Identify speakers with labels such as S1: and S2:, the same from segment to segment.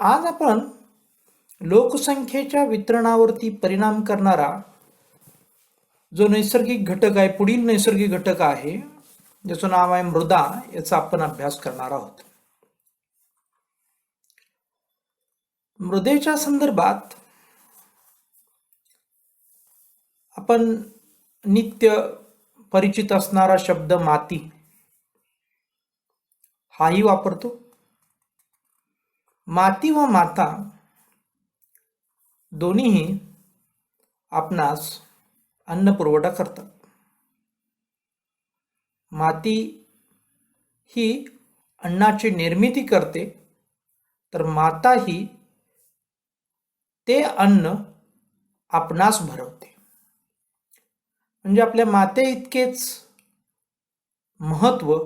S1: आज आपण लोकसंख्येच्या वितरणावरती परिणाम करणारा जो नैसर्गिक घटक आहे, पुढील नैसर्गिक घटक आहे ज्याचं नाव आहे मृदा, याचा आपण अभ्यास करणार आहोत. मृदेच्या संदर्भात आपण नित्य परिचित असणारा शब्द माती हाही वापरतो. माती व माता दोन्हीही आपणास अन्न पुरवठा करतात. माती ही अन्नाची निर्मिती करते, तर माता ही ते अन्न आपणास भरवते. म्हणजे आपल्या माते इतकेच महत्व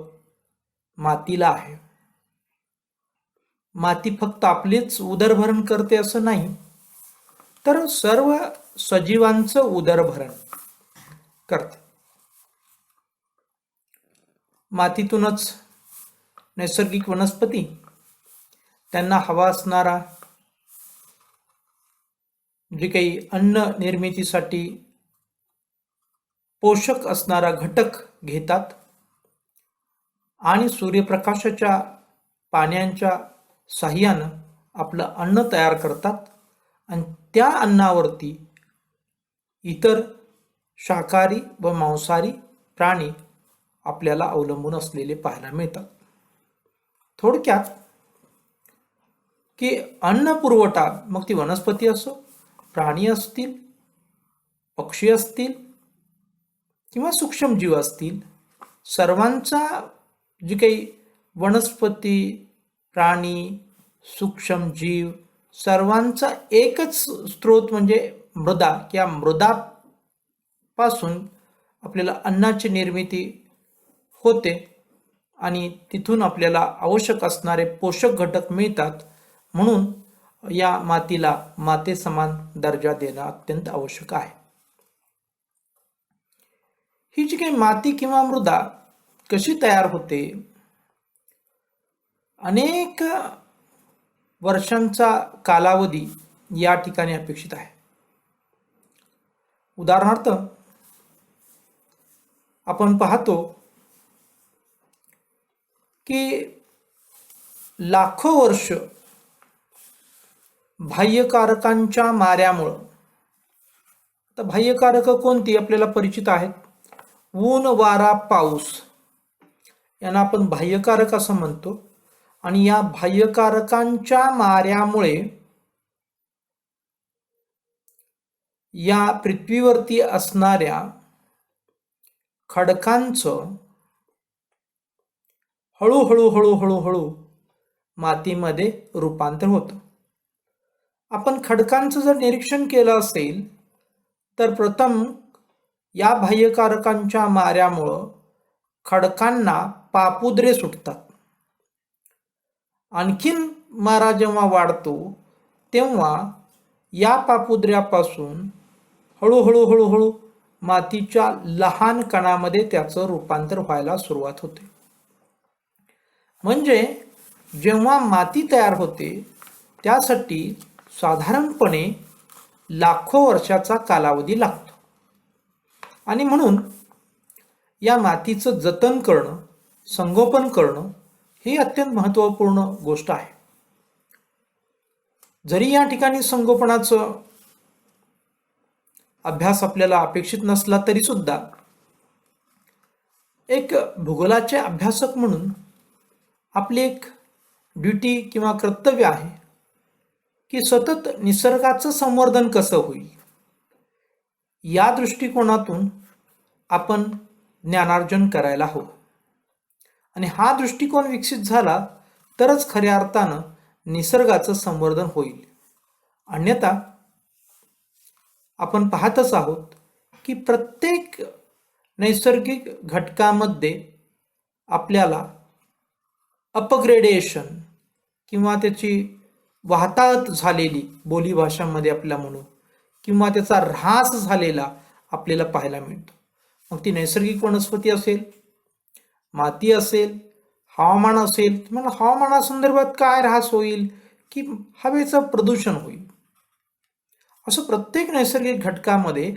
S1: मातीला आहे. माती फक्त आपलेच उदरभरण करते असं नाही, तर सर्व सजीवांचं उदरभरण करते. मातीतूनच नैसर्गिक वनस्पती, त्यांना हवा असणारा जे काही अन्न निर्मितीसाठी पोषक असणारा घटक घेतात आणि सूर्यप्रकाशाच्या पाण्याच्या साह्यानं आपलं अन्न तयार करतात आणि त्या अन्नावरती इतर शाकाहारी व मांसाहारी प्राणी आपल्याला अवलंबून असलेले पाहायला मिळतात. थोडक्यात की अन्न पुरवठा, मग ती वनस्पती असो, प्राणी असतील, पक्षी असतील किंवा सूक्ष्मजीव असतील, सर्वांचा जे काही वनस्पती, प्राणी, सूक्ष्मजीव सर्वांचा एकच स्रोत म्हणजे मृदा, किंवा मृदापासून आपल्याला अन्नाची निर्मिती होते आणि तिथून आपल्याला आवश्यक असणारे पोषक घटक मिळतात. म्हणून या मातीला मातेसमान दर्जा देणं अत्यंत आवश्यक आहे. ही जी काही माती किंवा मृदा कशी तयार होते, अनेक वर्षांचा कालावधी या ठिकाणी अपेक्षित आहे. उदाहरणार्थ आपण पाहतो की लाखो वर्ष बाह्यकारकांच्या माऱ्यामुळं, तर बाह्यकारक कोणती आपल्याला परिचित आहेत? ऊन, वारा, पाऊस यांना आपण बाह्यकारक असं म्हणतो. आणि या बाह्यकारकांच्या माऱ्यामुळे या पृथ्वीवरती असणाऱ्या खडकांचं हळूहळू मातीमध्ये रूपांतर होतं. आपण खडकांचं जर निरीक्षण केलं असेल तर प्रथम या बाह्यकारकांच्या माऱ्यामुळं खडकांना पापुद्रे सुटतात. आणखीन मारा जेव्हा वाढतो तेव्हा या पापुद्र्यापासून हळूहळू मातीच्या लहान कणामध्ये त्याचं रूपांतर व्हायला सुरुवात होते. म्हणजे जेव्हा माती तयार होते त्यासाठी साधारणपणे लाखो वर्षाचा कालावधी लागतो. आणि म्हणून या मातीचं जतन करणं, संगोपन करणं ही अत्यंत महत्त्वपूर्ण गोष्ट आहे. जरी या ठिकाणी संगोपनाचा अभ्यास आपल्याला अपेक्षित नसला तरी सुद्धा एक भूगोलाचे अभ्यासक म्हणून आपली एक ड्युटी किंवा कर्तव्य आहे की सतत निसर्गाचं संवर्धन कसं होईल या दृष्टिकोनातून आपण ज्ञानार्जन करायला हवं. आणि हा दृष्टिकोन विकसित झाला तरच खऱ्या अर्थानं निसर्गाचं संवर्धन होईल. अन्यथा आपण पाहतच आहोत की प्रत्येक नैसर्गिक घटकामध्ये आपल्याला अपग्रेडेशन किंवा त्याची वाहताहत झालेली, बोली भाषांमध्ये आपल्या म्हणू, किंवा त्याचा ऱ्हास झालेला आपल्याला पाहायला मिळतो. मग ती नैसर्गिक वनस्पती असेल, माती असेल, हवामान असेल. तुम्हाला हवामानासंदर्भात काय ऱ्हास होईल की हवेचं प्रदूषण होईल. असं प्रत्येक नैसर्गिक घटकामध्ये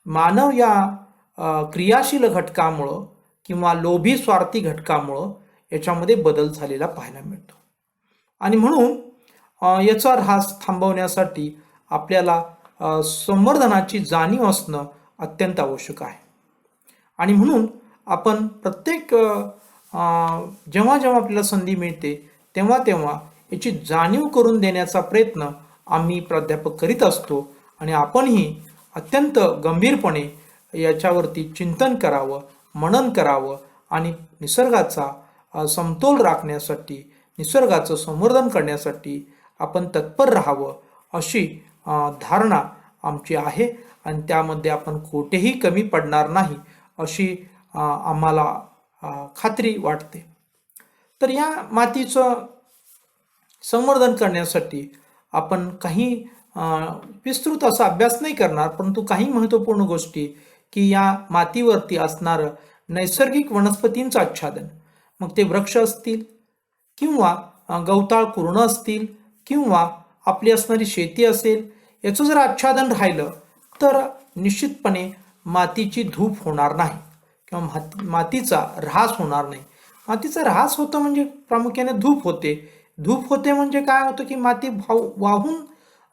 S1: मानव या क्रियाशील घटकामुळं किंवा लोभी स्वार्थी घटकामुळं याच्यामध्ये बदल झालेला पाहायला मिळतो. आणि म्हणून याचा ऱ्हास थांबवण्यासाठी आपल्याला संवर्धनाची जाणीव असणं अत्यंत आवश्यक आहे. आणि म्हणून आपण प्रत्येक जेव्हा जेव्हा आपल्याला संधी मिळते तेव्हा तेव्हा याची जाणीव करून देण्याचा प्रयत्न आम्ही प्राध्यापक करीत असतो. आणि आपणही अत्यंत गंभीरपणे याच्यावरती चिंतन करावं, मनन करावं आणि निसर्गाचा समतोल राखण्यासाठी, निसर्गाचं संवर्धन करण्यासाठी आपण तत्पर राहावं अशी धारणा आमची आहे. आणि त्यामध्ये आपण कुठेही कमी पडणार नाही अशी आम्हाला खात्री वाटते. तर या मातीचं संवर्धन करण्यासाठी आपण काही विस्तृत असा अभ्यास नाही करणार, परंतु काही महत्त्वपूर्ण गोष्टी की या मातीवरती असणारं नैसर्गिक वनस्पतींचं आच्छादन, मग ते वृक्ष असतील किंवा गवताळ कुरणं असतील किंवा आपली असणारी शेती असेल, याचं जर आच्छादन राहिलं तर निश्चितपणे मातीची धूप होणार नाही किंवा मातीचा ऱ्हास होणार नाही. मातीचा ऱ्हास होतं म्हणजे प्रामुख्याने धूप होते. धूप होते म्हणजे काय होतं की माती वाहून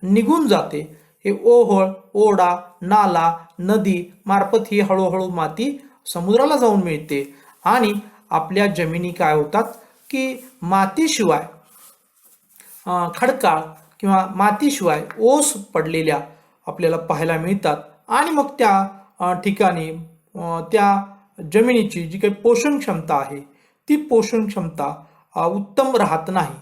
S1: निघून जाते. हे ओहोळ, ओढा, नाला, नदी मार्फत ही हळूहळू माती समुद्राला जाऊन मिळते. आणि आपल्या जमिनी काय होतात की मातीशिवाय खडकाळ किंवा मातीशिवाय ओस पडलेल्या आपल्याला पाहायला मिळतात. आणि मग त्या ठिकाणी त्या जमिनीची जी काही पोषण क्षमता आहे ती पोषण क्षमता उत्तम राहत नाही.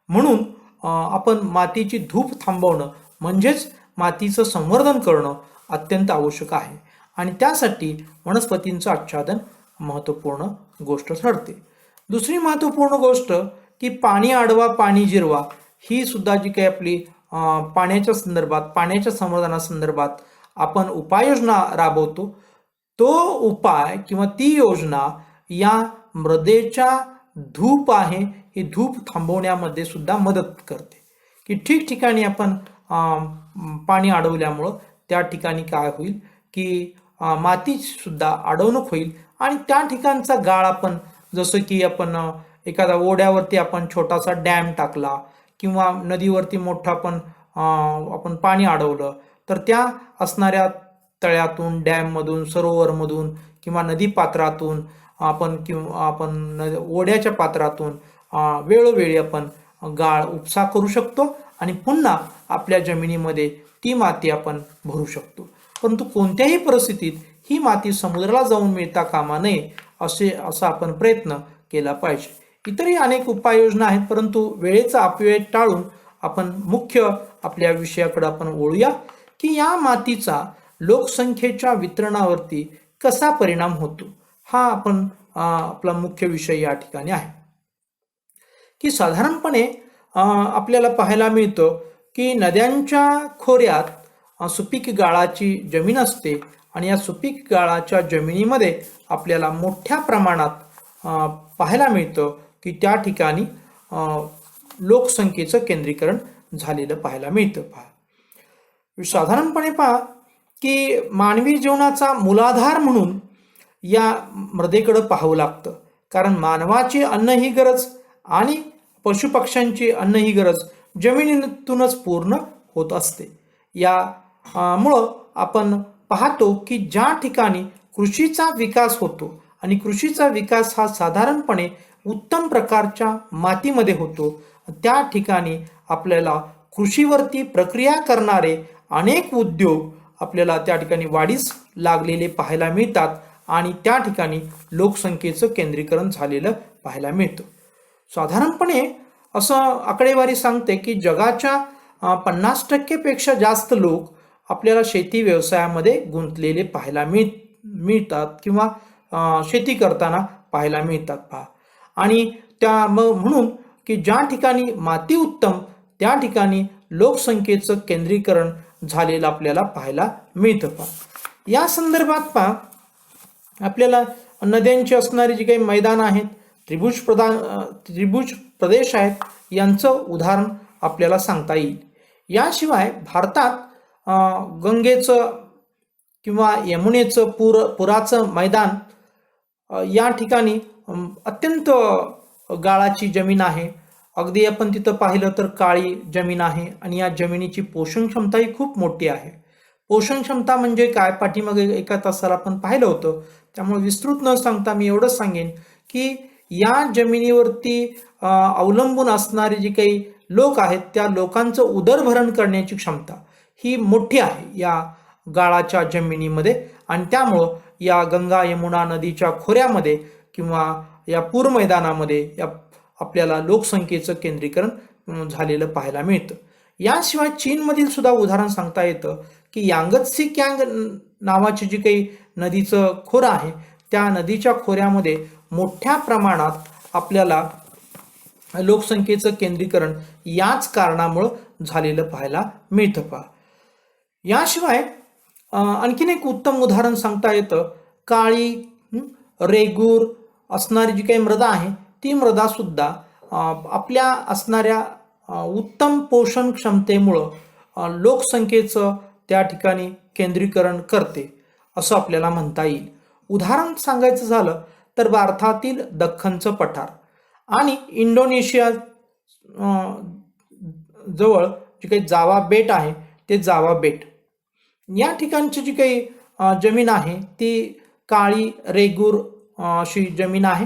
S1: म्हणून आपण मातीची धूप थांबवणं म्हणजेच मातीचं संवर्धन करणं अत्यंत आवश्यक आहे. आणि त्यासाठी वनस्पतींचं आच्छादन महत्त्वपूर्ण गोष्ट ठरते. दुसरी महत्त्वपूर्ण गोष्ट की पाणी अडवा पाणी जिरवा ही सुद्धा जी काही आपली पाण्याच्या संदर्भात, पाण्याच्या संवर्धनासंदर्भात आपण उपाययोजना राबवतो, तो उपाय किंवा ती योजना या मृदेच्या धूप आहे ही धूप थांबवण्यामध्ये सुद्धा मदत करते. की ठिकठिकाणी आपण पाणी अडवल्यामुळं त्या ठिकाणी काय होईल की माती सुद्धा अडवणूक होईल. आणि त्या ठिकाणचा गाळ आपण, जसं की आपण एखाद्या ओढ्यावरती आपण छोटासा डॅम टाकला किंवा नदीवरती मोठा आपण पाणी अडवलं, तर त्या असणाऱ्या तळ्यातून, डॅममधून, सरोवरमधून किंवा नदीपात्रातून आपण ओढ्याच्या पात्रातून वेळोवेळी आपण गाळ उपसा करू शकतो आणि पुन्हा आपल्या जमिनीमध्ये ती माती आपण भरू शकतो. परंतु कोणत्याही परिस्थितीत ही माती समुद्राला जाऊन मिळता कामा नये असा आपण प्रयत्न केला पाहिजे. इतरही अनेक उपाययोजना आहेत, परंतु वेळेचा अपव्यय टाळून आपण मुख्य आपल्या विषयाकडे आपण वळूया की या मातीचा लोकसंख्येच्या वितरणावरती कसा परिणाम होतो. हा आपण आपला मुख्य विषय या ठिकाणी आहे. की साधारणपणे आपल्याला पाहायला मिळतं की नद्यांच्या खोऱ्यात सुपीक गाळाची जमीन असते आणि या सुपीक गाळाच्या जमिनीमध्ये आपल्याला मोठ्या प्रमाणात पाहायला मिळतं की त्या ठिकाणी लोकसंख्येचं केंद्रीकरण झालेलं पाहायला मिळतं. साधारणपणे पहा की मानवी जीवनाचा मूलाधार म्हणून या मृदेकडे पाहावं लागतं, कारण मानवाची अन्न ही गरज आणि पशुपक्ष्यांची अन्न ही गरज जमिनीतूनच पूर्ण होत असते. मुळं आपण पाहतो की ज्या ठिकाणी कृषीचा विकास होतो आणि कृषीचा विकास हा साधारणपणे उत्तम प्रकारच्या मातीमध्ये होतो, त्या ठिकाणी आपल्याला कृषीवरती प्रक्रिया करणारे अनेक उद्योग आपल्याला त्या ठिकाणी वाढीस लागलेले पाहायला मिळतात आणि त्या ठिकाणी लोकसंख्येचं केंद्रीकरण झालेलं पाहायला मिळतं. साधारणपणे असं आकडेवारी सांगते की जगाच्या 50% पेक्षा जास्त लोक आपल्याला शेती व्यवसायामध्ये गुंतलेले पाहायला मिळतात किंवा शेती करताना पाहायला मिळतात पहा. आणि म्हणून की ज्या ठिकाणी माती उत्तम त्या ठिकाणी लोकसंख्येचं केंद्रीकरण झालेलं आपल्याला पाहायला मिळतं पहा. या संदर्भात पहा आपल्याला नद्यांची असणारी जी काही मैदान आहेत, त्रिभुज प्रदेश आहेत, यांचं उदाहरण आपल्याला सांगता येईल. याशिवाय भारतात गंगेचं किंवा यमुनेचं पुराचं मैदान या ठिकाणी अत्यंत गाळाची जमीन आहे. अगदी आपण तिथं पाहिलं तर काळी जमीन आहे आणि या जमिनीची पोषण क्षमता ही खूप मोठी आहे. पोषण क्षमता म्हणजे काय, पाठीमागे एका तासाला आपण पाहिलं होतं. त्यामुळे विस्तृत न सांगता मी एवढंच सांगेन की या जमिनीवरती अवलंबून असणारे जे काही लोक आहेत त्या लोकांचं उदरभरण करण्याची क्षमता ही मोठी आहे या गाळाच्या जमिनीमध्ये. आणि त्यामुळं या गंगा यमुना नदीच्या खोऱ्यामध्ये किंवा या पूर मैदानामध्ये या आपल्याला लोकसंख्येचं केंद्रीकरण झालेलं पाहायला मिळतं. याशिवाय चीनमधील सुद्धा उदाहरण सांगता येतं की यांगत्सी कियांग नावाची जी काही नदीचं खोरं आहे त्या नदीच्या खोऱ्यामध्ये मोठ्या प्रमाणात आपल्याला लोकसंख्येचं केंद्रीकरण याच कारणामुळं झालेलं पाहायला मिळतं पहा. याशिवाय आणखीन एक उत्तम उदाहरण सांगता येतं. काळी रेगूर असणारी जी काही मृदा आहे ती मृदा सुद्धा आपल्या असणाऱ्या उत्तम पोषण क्षमतेमुळं लोकसंख्येचं त्या ठिकाणी केंद्रीकरण करते असं आपल्याला म्हणता येईल. उदाहरण सांगायचं झालं तर भारतातील दख्खनचं पठार आणि इंडोनेशिया जवळ जे काही जावा बेट आहे ते जावा बेट या ठिकाणची जी काही जमीन आहे ती काळी रेगूर अशी जमीन आहे.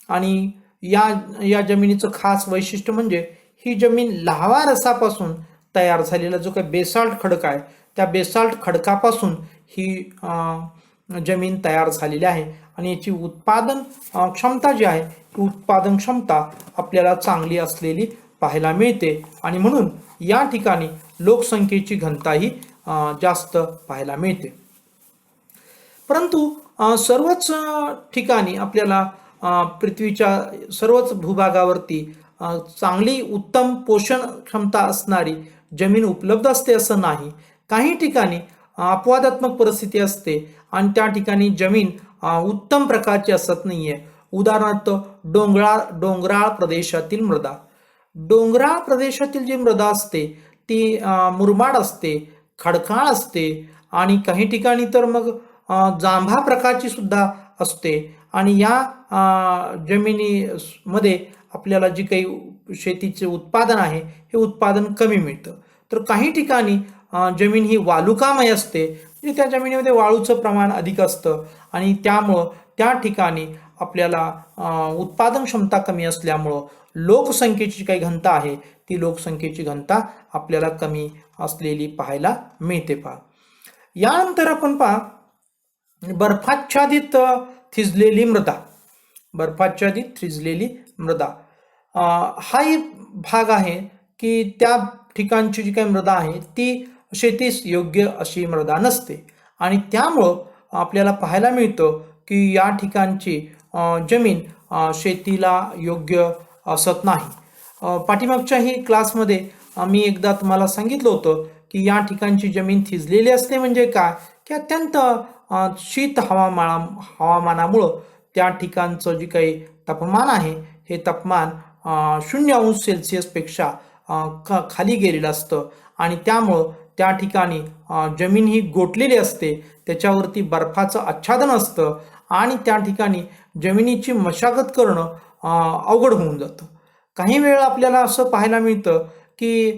S1: आणि या जमिनीचं खास वैशिष्ट्य म्हणजे ही जमीन लाव्हा रसापासून तयार झालेला जो काही बेसाल्ट खडक आहे त्या बेसाल्ट खडकापासून ही जमीन तयार झालेली आहे. आणि याची उत्पादन क्षमता जी आहे ती उत्पादन क्षमता आपल्याला चांगली असलेली पाहायला मिळते. आणि म्हणून या ठिकाणी लोकसंख्येची घनताही जास्त पाहायला मिळते. परंतु सर्वच ठिकाणी आपल्याला पृथ्वीच्या सर्वच भूभागावरती चांगली उत्तम पोषण क्षमता असणारी जमीन उपलब्ध असते असं नाही. काही ठिकाणी अपवादात्मक परिस्थिती असते आणि त्या ठिकाणी जमीन उत्तम प्रकारची असत नाहीये. उदाहरणार्थ डोंगराळ प्रदेशातील मृदा. डोंगराळ प्रदेशातील जी मृदा असते ती मुरमाड असते, खडकाळ असते आणि काही ठिकाणी तर मग जांभा प्रकारची सुद्धा असते. आणि या जमिनीमध्ये आपल्याला जी काही शेतीचे उत्पादन आहे हे उत्पादन कमी मिळतं. तर काही ठिकाणी जमीन ही वालुकामय असते, म्हणजे त्या जमिनीमध्ये वाळूचं प्रमाण अधिक असतं आणि त्यामुळं त्या ठिकाणी आपल्याला उत्पादन क्षमता कमी असल्यामुळं लोकसंख्येची काही घनता आहे ती लोकसंख्येची घनता आपल्याला कमी असलेली पाहायला मिळते पहा. यानंतर आपण पहा बर्फाच्छादित थिजलेली मृदा. बर्फाच्छादित थिजलेली मृदा हा एक भाग आहे की त्या ठिकाणची जी काही मृदा आहे ती शेतीस योग्य अशी मृदा नसते आणि त्यामुळं आपल्याला पाहायला मिळतं की या ठिकाणची जमीन शेतीला योग्य असत नाही. पाठीमागच्याही क्लासमध्ये मी एकदा तुम्हाला सांगितलं होतं की या ठिकाणची जमीन थिजलेली असते म्हणजे काय की अत्यंत शीत हवामानामुळं त्या ठिकाणचं जे काही तापमान आहे हे तापमान 0°C खाली गेलेलं असतं आणि त्यामुळं त्या ठिकाणी जमीन ही गोठलेली असते, त्याच्यावरती बर्फाचं आच्छादन असतं आणि त्या ठिकाणी जमिनीची मशागत करणं अवघड होऊन जातं. काही वेळा आपल्याला असं पाहायला मिळतं की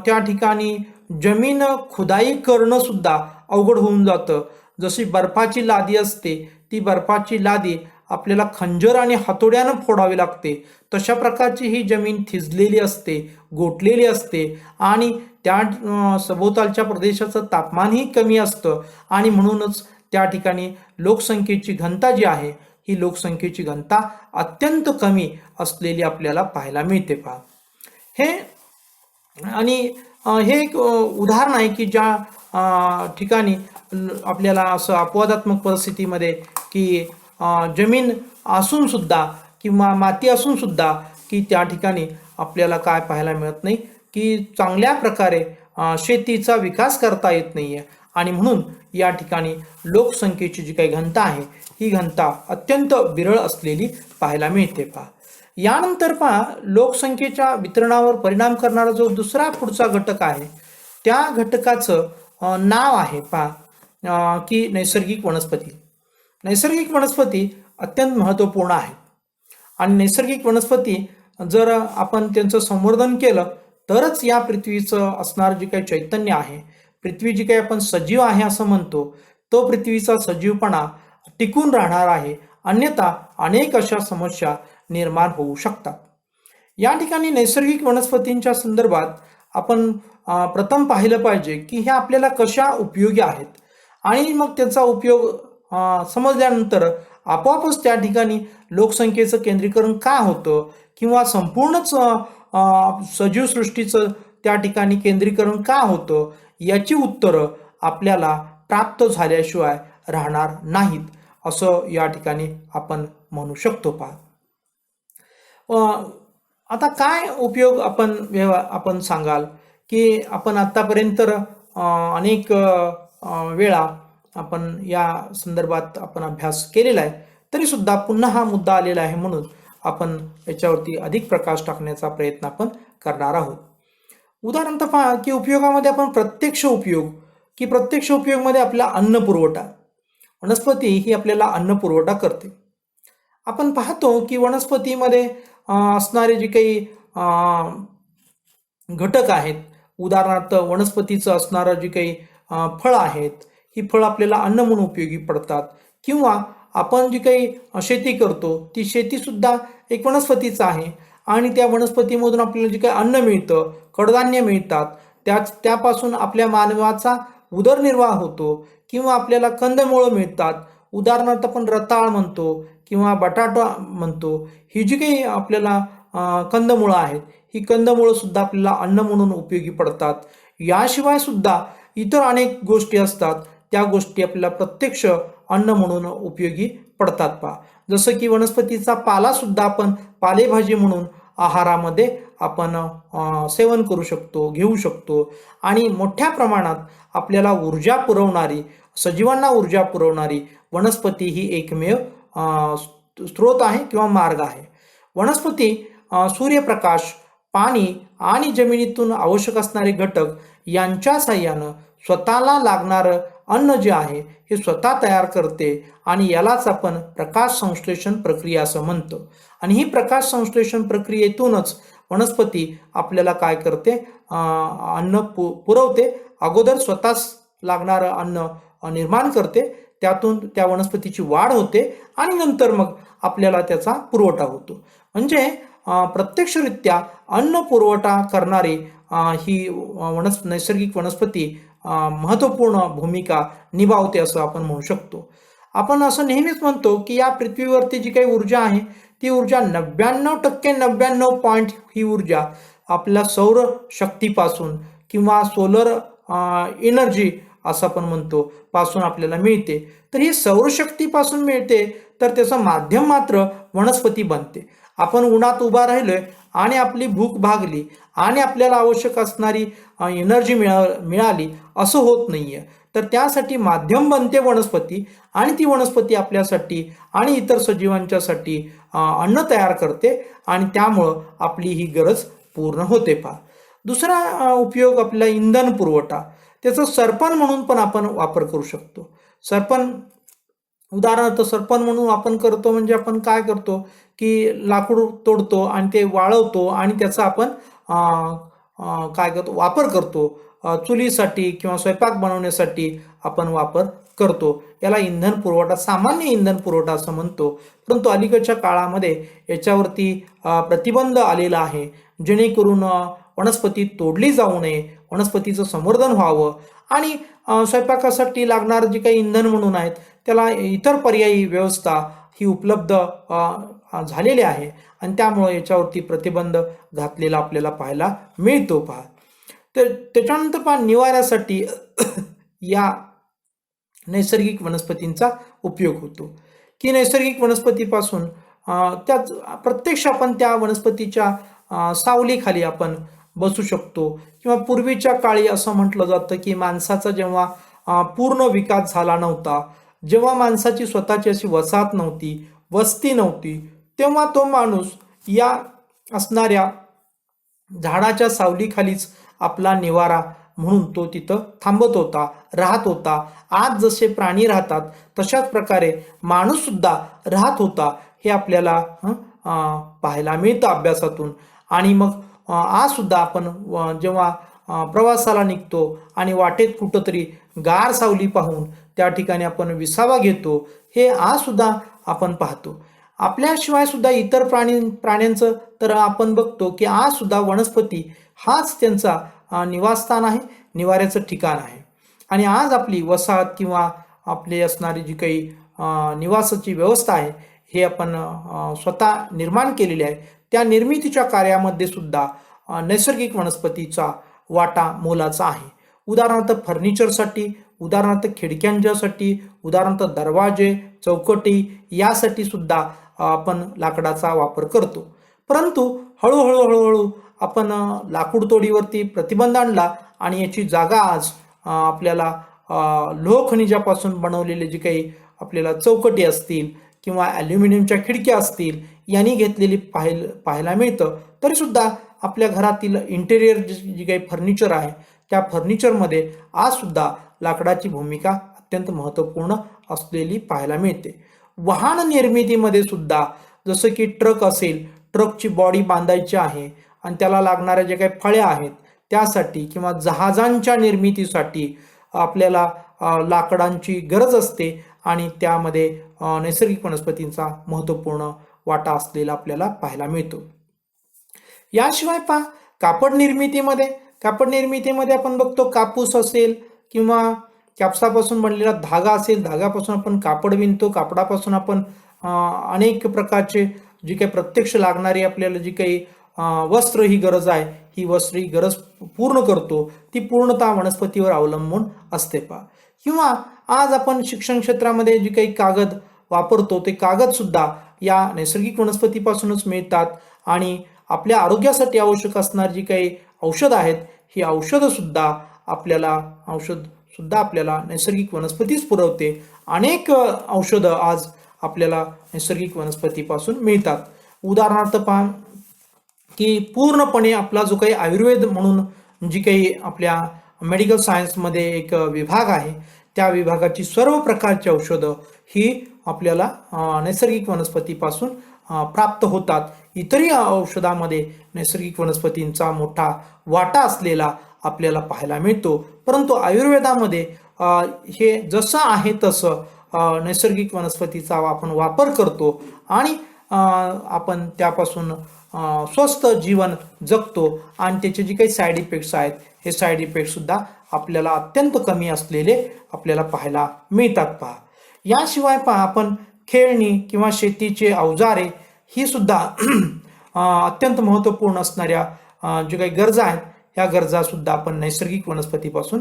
S1: त्या ठिकाणी जमीन खुदाई करणं सुद्धा अवघड होऊन जातं. जशी बर्फाची लादी असते ती बर्फाची लादी आपल्याला खंजर आणि हातोड्यानं फोडावी लागते, तशा प्रकारची ही जमीन थिजलेली असते, गोठलेली असते आणि त्या सभोवतालच्या प्रदेशाचं तापमानही कमी असतं आणि म्हणूनच त्या ठिकाणी लोकसंख्येची घनता जी आहे ही लोकसंख्येची घनता अत्यंत कमी असलेली आपल्याला पाहायला मिळते पहा. हे एक उदाहरण आहे की ज्या ठिकाणी आपल्याला असं अपवादात्मक परिस्थितीमध्ये की जमीन असून सुद्धा किंवा माती असून सुद्धा की त्या ठिकाणी आपल्याला काय पाहायला मिळत नाही की चांगल्या प्रकारे शेतीचा विकास करता येत नाहीये आणि म्हणून या ठिकाणी लोकसंख्येची जी काही घनता आहे ही घनता अत्यंत विरळ असलेली पाहायला मिळते पहा. यानंतर पहा, लोकसंख्येच्या वितरणावर परिणाम करणारा जो दुसरा पुढचा घटक आहे, त्या घटकाचं नाव आहे पहा, की नैसर्गिक वनस्पती. नैसर्गिक वनस्पती अत्यंत महत्त्वपूर्ण आहेत आणि नैसर्गिक वनस्पती जर आपण त्यांचं संवर्धन केलं तरच या पृथ्वीचं असणारं जे काही चैतन्य आहे, पृथ्वी जी काही आपण सजीव आहे असं म्हणतो, तो पृथ्वीचा सजीवपणा टिकून राहणार आहे. अन्यथा अनेक अशा समस्या निर्माण होऊ शकतात. या ठिकाणी नैसर्गिक वनस्पतींच्या संदर्भात आपण प्रथम पाहिलं पाहिजे की ह्या आपल्याला कशा उपयोगी आहेत आणि मग त्याचा उपयोग समजल्यानंतर आपोआपच त्या ठिकाणी लोकसंख्येचं केंद्रीकरण का होतं किंवा संपूर्णच सजीवसृष्टीचं त्या ठिकाणी केंद्रीकरण का होतं याची उत्तरं आपल्याला प्राप्त झाल्याशिवाय राहणार नाहीत असं या ठिकाणी आपण म्हणू शकतो. पहा, आता काय उपयोग आपण सांगाल की आपण आतापर्यंत अनेक वेळा आपण या संदर्भात आपण अभ्यास केलेला आहे, तरी सुद्धा पुन्हा हा मुद्दा आलेला आहे म्हणून आपण याच्यावरती अधिक प्रकाश टाकण्याचा प्रयत्न आपण करणार आहोत. उदाहरणार्थ पहा की उपयोगामध्ये आपण प्रत्यक्ष उपयोगमध्ये आपला अन्न पुरवठा, वनस्पती ही आपल्याला अन्न पुरवठा करते. आपण पाहतो की वनस्पतीमध्ये असणारे जे काही घटक आहेत, उदाहरणार्थ वनस्पतीचं असणारं जे काही फळं आहेत, ही फळं आपल्याला अन्न म्हणून उपयोगी पडतात. किंवा आपण जी काही शेती करतो ती शेतीसुद्धा एक वनस्पतीच आहे आणि त्या वनस्पतीमधून आपल्याला जे काही अन्न मिळतं, कडधान्य मिळतात, त्यापासून आपल्या मानवाचा उदरनिर्वाह होतो. किंवा आपल्याला कंदमुळं मिळतात, उदाहरणार्थ आपण रताळ म्हणतो किंवा बटाटा म्हणतो. ही जी काही आपल्याला कंदमुळं आहेत, ही कंदमुळं सुद्धा आपल्याला अन्न म्हणून उपयोगी पडतात. याशिवाय सुद्धा इतर अनेक गोष्टी असतात, त्या गोष्टी आपल्याला प्रत्यक्ष अन्न म्हणून उपयोगी पडतात. पहा, जसं की वनस्पतीचा पाला सुद्धा आपण पालेभाजी म्हणून आहारामध्ये आपण सेवन करू शकतो, घेऊ शकतो. आणि मोठ्या प्रमाणात आपल्याला ऊर्जा पुरवणारी, सजीवांना ऊर्जा पुरवणारी वनस्पती ही एकमेव स्रोत आहे किंवा मार्ग आहे. वनस्पती सूर्यप्रकाश, पाणी आणि जमिनीतून आवश्यक असणारे घटक यांच्या साह्यानं स्वतःला लागणारं अन्न जे आहे हे स्वतः तयार करते आणि यालाच आपण प्रकाश संश्लेषण प्रक्रिया असं म्हणतो. आणि ही प्रकाश संश्लेषण प्रक्रियेतूनच वनस्पती आपल्याला काय करते, अन्न पुरवते. अगोदर स्वतःच लागणारं अन्न निर्माण करते, त्यातून त्या वनस्पतीची वाढ होते आणि नंतर मग आपल्याला त्याचा पुरवठा होतो. म्हणजे प्रत्यक्षरित्या अन्न पुरवठा करणारी ही नैसर्गिक वनस्पती महत्त्वपूर्ण भूमिका निभावते असं आपण म्हणू शकतो. आपण असं नेहमीच म्हणतो की या पृथ्वीवरती जी काही ऊर्जा आहे ती ऊर्जा 99% ही ऊर्जा आपल्या सौर शक्तीपासून किंवा सोलर एनर्जी असं आपण म्हणतो पासून आपल्याला मिळते. तर ही सौरशक्तीपासून मिळते, तर त्याचं माध्यम मात्र वनस्पती बनते. आपण उन्हात उभा राहिलोय आणि आपली भूक भागली आणि आपल्याला आवश्यक असणारी एनर्जी मिळाली असं होत नाहीये. तर त्यासाठी माध्यम बनते वनस्पती आणि ती वनस्पती आपल्यासाठी आणि इतर सजीवांच्यासाठी अन्न तयार करते आणि त्यामुळं आपली ही गरज पूर्ण होते. पहा, दुसरा उपयोग आपला इंधन पुरवठा, त्याचं सरपण म्हणून पण आपण वापर करू शकतो. उदाहरणार्थ सरपण म्हणून आपण करतो म्हणजे आपण काय करतो की लाकूड तोडतो आणि ते वाळवतो आणि त्याचा आपण काय करतो, वापर करतो. चुलीसाठी किंवा स्वयंपाक बनवण्यासाठी आपण वापर करतो. याला इंधन पुरवठा, सामान्य इंधन पुरवठा असं म्हणतो. परंतु अलीकडच्या काळामध्ये याच्यावरती प्रतिबंध आलेला आहे, जेणेकरून वनस्पती तोडली जाऊ नये, वनस्पतीचं संवर्धन व्हावं आणि स्वयंपाकासाठी लागणारं जे काही इंधन म्हणून आहेत त्याला इतर पर्यायी व्यवस्था ही उपलब्ध झालेली आहे आणि त्यामुळे याच्यावरती प्रतिबंध घातलेला आपल्याला पाहायला मिळतो. पहा, तर त्याच्यानंतर पहा, निवाऱ्यासाठी या नैसर्गिक वनस्पतींचा उपयोग होतो की नैसर्गिक वनस्पतीपासून त्याच प्रत्यक्ष आपण त्या वनस्पतीच्या सावलीखाली आपण बसू शकतो. किंवा पूर्वीच्या काळी असं म्हटलं जातं की माणसाचा जेव्हा पूर्ण विकास झाला नव्हता, जेव्हा माणसाची स्वतःची अशी वसाहत नव्हती, वस्ती नव्हती, तेव्हा तो माणूस या असणाऱ्या झाडाच्या सावलीखालीच आपला निवारा म्हणून तो तिथं थांबत होता, राहत होता. आज जसे प्राणी राहतात तशाच प्रकारे माणूस सुद्धा राहत होता, हे आपल्याला पाहायला मिळतं अभ्यासातून. आणि मग आज सुद्धा आपण जेव्हा प्रवासाला निघतो आणि वाटेत कुठंतरी गार सावली पाहून त्या ठिकाणी आपण विसावा घेतो, हे आज सुद्धा आपण पाहतो. आपल्याशिवाय सुद्धा इतर प्राण्यांचं तर आपण बघतो की आज सुद्धा वनस्पती हाच त्यांचा निवासस्थान आहे, निवाऱ्याचं ठिकाण आहे. आणि आज आपली वसाहत किंवा आपली असणारी जी काही निवासाची व्यवस्था आहे, हे आपण स्वतः निर्माण केलेली आहे. त्या निर्मितीच्या कार्यामध्ये सुद्धा नैसर्गिक वनस्पतीचा वाटा मोलाचा आहे. उदाहरणार्थ फर्निचरसाठी, उदाहरणार्थ खिडक्यांच्यासाठी, उदाहरणार्थ दरवाजे, चौकटी यासाठी सुद्धा आपण लाकडाचा वापर करतो. परंतु हळूहळू हळूहळू आपण लाकूड तोडीवरती प्रतिबंध आणला आणि याची जागा आज आपल्याला लोह खनिजापासून बनवलेले जे काही आपल्याला चौकटी असतील किंवा ॲल्युमिनियमच्या खिडक्या असतील यांनी घेतलेली पाहायला मिळतं. तरीसुद्धा आपल्या घरातील इंटेरियर जी काही फर्निचर आहे त्या फर्निचरमध्ये आज सुद्धा लाकडाची भूमिका अत्यंत महत्त्वपूर्ण असलेली पाहायला मिळते. वाहन निर्मितीमध्ये सुद्धा जसं की ट्रक असेल, ट्रकची बॉडी बांधायची आहे आणि त्याला लागणाऱ्या ज्या काही फळ्या आहेत त्यासाठी किंवा जहाजांच्या निर्मितीसाठी आपल्याला लाकडांची गरज असते आणि त्यामध्ये नैसर्गिक वनस्पतींचा महत्त्वपूर्ण वाटा असलेला आपल्याला पाहायला मिळतो. याशिवाय कापड निर्मितीमध्ये आपण बघतो कापूस असेल किंवा कापसापासून बनलेला धागा असेल, धागापासून आपण कापड विणतो, कापडापासून आपण अनेक प्रकारचे जी काही प्रत्यक्ष लागणारी आपल्याला जी काही वस्त्र ही गरज आहे, ही वस्त्र ही गरज पूर्ण करतो, ती पूर्णतः वनस्पतीवर अवलंबून असते किंवा आज आपण शिक्षण क्षेत्रामध्ये जी काही कागद वापरतो ते कागद सुद्धा या नैसर्गिक वनस्पतीपासूनच मिळतात. आणि आपल्या आरोग्यासाठी आवश्यक असणारी जी काही औषध आहेत, ही औषधं सुद्धा आपल्याला नैसर्गिक वनस्पतीच पुरवते. अनेक औषधं आज आपल्याला नैसर्गिक वनस्पतीपासून मिळतात. उदाहरणार्थ पहा की पूर्णपणे आपला जो काही आयुर्वेद म्हणून जी काही आपल्या मेडिकल सायन्समध्ये एक विभाग आहे, त्या विभागाची सर्व प्रकारची औषधं ही आपल्याला नैसर्गिक वनस्पतीपासून प्राप्त होतात. इतरही औषधामध्ये नैसर्गिक वनस्पतींचा मोठा वाटा असलेला आपल्याला पाहायला मिळतो. परंतु आयुर्वेदामध्ये हे जसं आहे तसं नैसर्गिक वनस्पतीचा आपण वापर करतो आणि आपण त्यापासून स्वस्थ जीवन जगतो आणि त्याचे जे काही साईड इफेक्ट्स आहेत, हे साईड इफेक्ट सुद्धा आपल्याला अत्यंत कमी असलेले आपल्याला पाहायला मिळतात याशिवाय आपण खेळणी किंवा शेतीचे अवजारे ही सुद्धा अत्यंत महत्त्वपूर्ण असणाऱ्या जे काही गरजा आहेत, ह्या गरजा सुद्धा आपण नैसर्गिक वनस्पतीपासून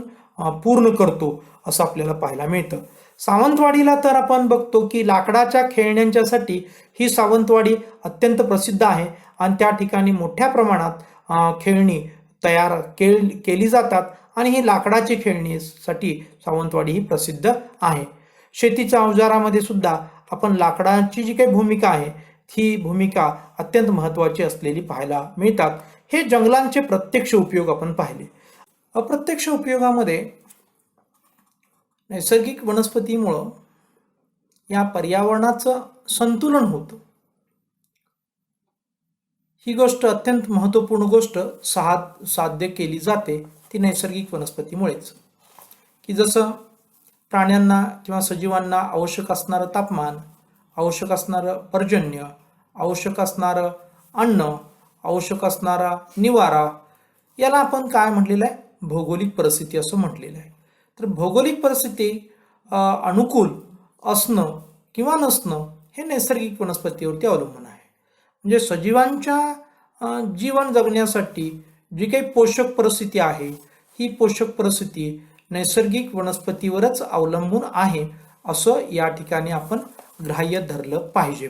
S1: पूर्ण करतो असं आपल्याला पाहायला मिळतं. सावंतवाडीला तर आपण बघतो की लाकडाच्या खेळण्यांच्यासाठी ही सावंतवाडी अत्यंत प्रसिद्ध आहे आणि त्या ठिकाणी मोठ्या प्रमाणात खेळणी तयार केली जातात आणि ही लाकडाची खेळणीसाठी सावंतवाडी ही प्रसिद्ध आहे. शेतीच्या अवजारामध्ये सुद्धा आपण लाकडाची जी काही भूमिका आहे ही भूमिका अत्यंत महत्त्वाची असलेली पाहायला मिळतात. हे जंगलांचे प्रत्यक्ष उपयोग आपण पाहिले. अप्रत्यक्ष उपयोगामध्ये नैसर्गिक वनस्पतीमुळं या पर्यावरणाचं संतुलन होतं. ही गोष्ट अत्यंत महत्त्वपूर्ण गोष्ट साध्य केली जाते ती नैसर्गिक वनस्पतीमुळेच. की जसं प्राण्यांना किंवा सजीवांना आवश्यक असणारं तापमान, आवश्यक असणारं पर्जन्य, आवश्यक असणारं अन्न, आवश्यक असणारा निवारा, याला आपण काय म्हटलेलं आहे, भौगोलिक परिस्थिती असं म्हटलेलं आहे. तर भौगोलिक परिस्थिती अनुकूल असणं किंवा नसणं हे नैसर्गिक वनस्पतीवरती अवलंबून आहे. म्हणजे सजीवांच्या जीवन जगण्यासाठी जी काही पोषक परिस्थिती आहे, ही पोषक परिस्थिती नैसर्गिक वनस्पतीवरच अवलंबून आहे असं या ठिकाणी आपण ग्राह्य धरलं पाहिजे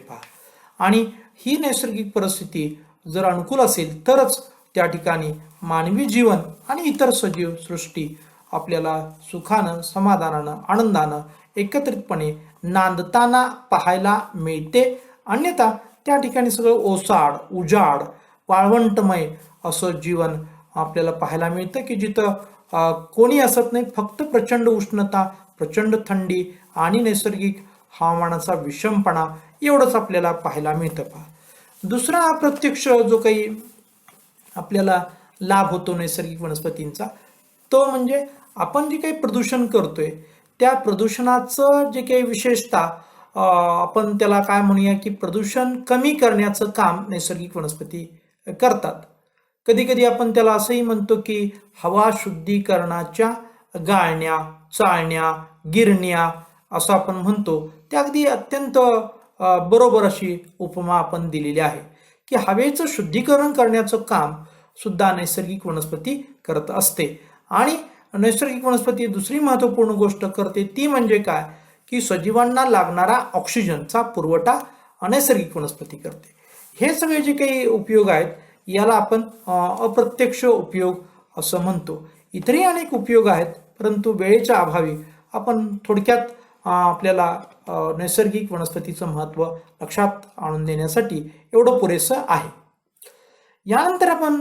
S1: आणि ही नैसर्गिक परिस्थिती जर अनुकूल असेल तरच त्या ठिकाणी मानवी जीवन आणि इतर सजीव सृष्टी आपल्याला सुखानं, समाधानानं, आनंदानं एकत्रितपणे नांदताना पाहायला मिळते. अन्यथा त्या ठिकाणी सगळं ओसाड, उजाड, वाळवंटमय असं जीवन आपल्याला पाहायला मिळतं, की जिथं कोणी असत नाही, फक्त प्रचंड उष्णता, प्रचंड थंडी आणि नैसर्गिक हवामानाचा विषमपणा एवढंच आपल्याला पाहायला मिळतं. पहा, दुसरा अप्रत्यक्ष जो काही आपल्याला लाभ होतो नैसर्गिक वनस्पतींचा, तो म्हणजे आपण जे काही प्रदूषण करतोय त्या प्रदूषणाचं जे काही विशेषतः आपण त्याला काय म्हणूया की प्रदूषण कमी करण्याचं काम नैसर्गिक वनस्पती करतात. कधी कधी आपण त्याला असंही म्हणतो की हवा शुद्धीकरणाच्या गाळण्या, चाळण्या, गिरण्या असं आपण म्हणतो. ते अगदी अत्यंत बरोबर अशी उपमा आपण दिलेली आहे की हवेचं शुद्धीकरण करण्याचं काम सुद्धा नैसर्गिक वनस्पती करत असते. आणि नैसर्गिक वनस्पती दुसरी महत्त्वपूर्ण गोष्ट करते ती म्हणजे काय की सजीवांना लागणारा ऑक्सिजनचा पुरवठा नैसर्गिक वनस्पती करते. हे सगळे जे काही उपयोग आहेत याला आपण अप्रत्यक्ष उपयोग असं म्हणतो. इतरही अनेक उपयोग आहेत, परंतु वेळेच्या अभावी आपण थोडक्यात आपल्याला नैसर्गिक वनस्पतीचं महत्त्व लक्षात आणून देण्यासाठी एवढं पुरेसं आहे. यानंतर आपण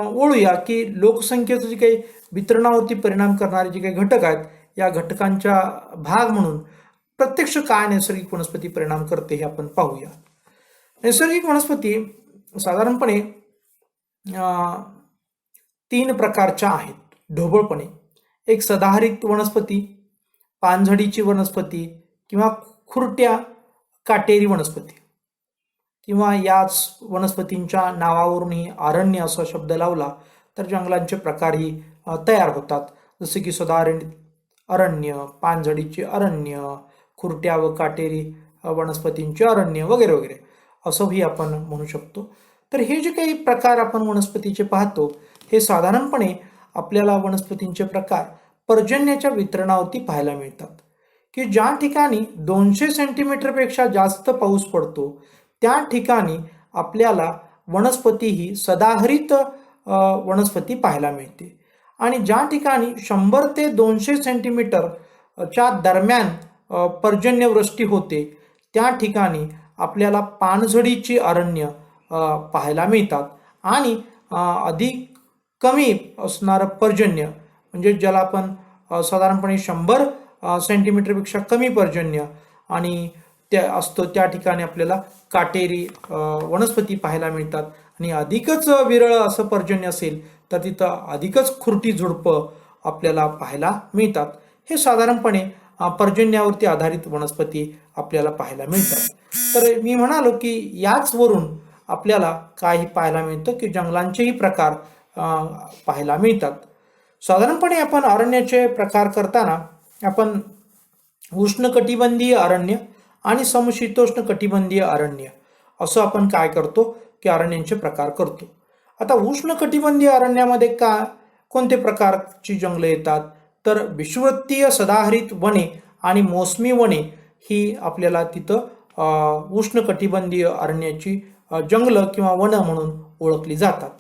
S1: ओळूया की लोकसंख्येचं जे काही वितरणावरती परिणाम करणारे जे काही घटक आहेत या घटकांच्या भाग म्हणून प्रत्यक्ष काय नैसर्गिक वनस्पती परिणाम करते हे आपण पाहूया. नैसर्गिक वनस्पती साधारणपणे 3 प्रकारच्या आहेत ढोबळपणे. एक सदाहरित वनस्पती, पानझडीची वनस्पती किंवा खुरट्या काटेरी वनस्पती, किंवा याच वनस्पतींच्या नावावरूनही अरण्य असा शब्द लावला तर जंगलांचे प्रकारही तयार होतात. जसे की सदाहरित अरण्य, पानझडीचे अरण्य, खुरट्या व काटेरी वनस्पतींचे अरण्य वगैरे वगैरे असंही आपण म्हणू शकतो. तर हे जे काही प्रकार आपण वनस्पतीचे पाहतो हे साधारणपणे आपल्याला वनस्पतींचे प्रकार पर्जन्याच्या वितरणावरती पाहायला मिळतात. की ज्या ठिकाणी 200 सेंटीमीटरपेक्षा जास्त पाऊस पडतो त्या ठिकाणी आपल्याला वनस्पती ही सदाहरित वनस्पती पाहायला मिळते. आणि ज्या ठिकाणी 100 ते 200 सेंटीमीटरच्या दरम्यान पर्जन्यवृष्टी होते त्या ठिकाणी आपल्याला पानझडीची अरण्य पाहायला मिळतात. आणि अधिक कमी असणारं पर्जन्य म्हणजे ज्याला आपण साधारणपणे 100 सेंटीमीटरपेक्षा कमी पर्जन्य आणि त्या असतो त्या ठिकाणी आपल्याला काटेरी वनस्पती पाहायला मिळतात. आणि अधिकच विरळ असं पर्जन्य असेल तर तिथं अधिकच खुरटी झुडपं आपल्याला पाहायला मिळतात. हे साधारणपणे पर्जन्यावरती आधारित वनस्पती आपल्याला पाहायला मिळतात. तर मी म्हणालो की याचवरून आपल्याला काही पाहायला मिळतं की जंगलांचेही प्रकार पाहायला मिळतात. साधारणपणे आपण अरण्याचे प्रकार करताना आपण उष्णकटिबंधीय अरण्य आणि समशीतोष्ण कटिबंधीय अरण्य असं आपण काय करतो की अरण्यांचे प्रकार करतो. आता उष्णकटिबंधीय अरण्यामध्ये कोणते प्रकारची जंगले येतात तर विषुवृत्तीय सदाहरित वने आणि मोसमी वने ही आपल्याला तिथं उष्णकटिबंधीय अरण्याची जंगलं किंवा वनं म्हणून ओळखली जातात.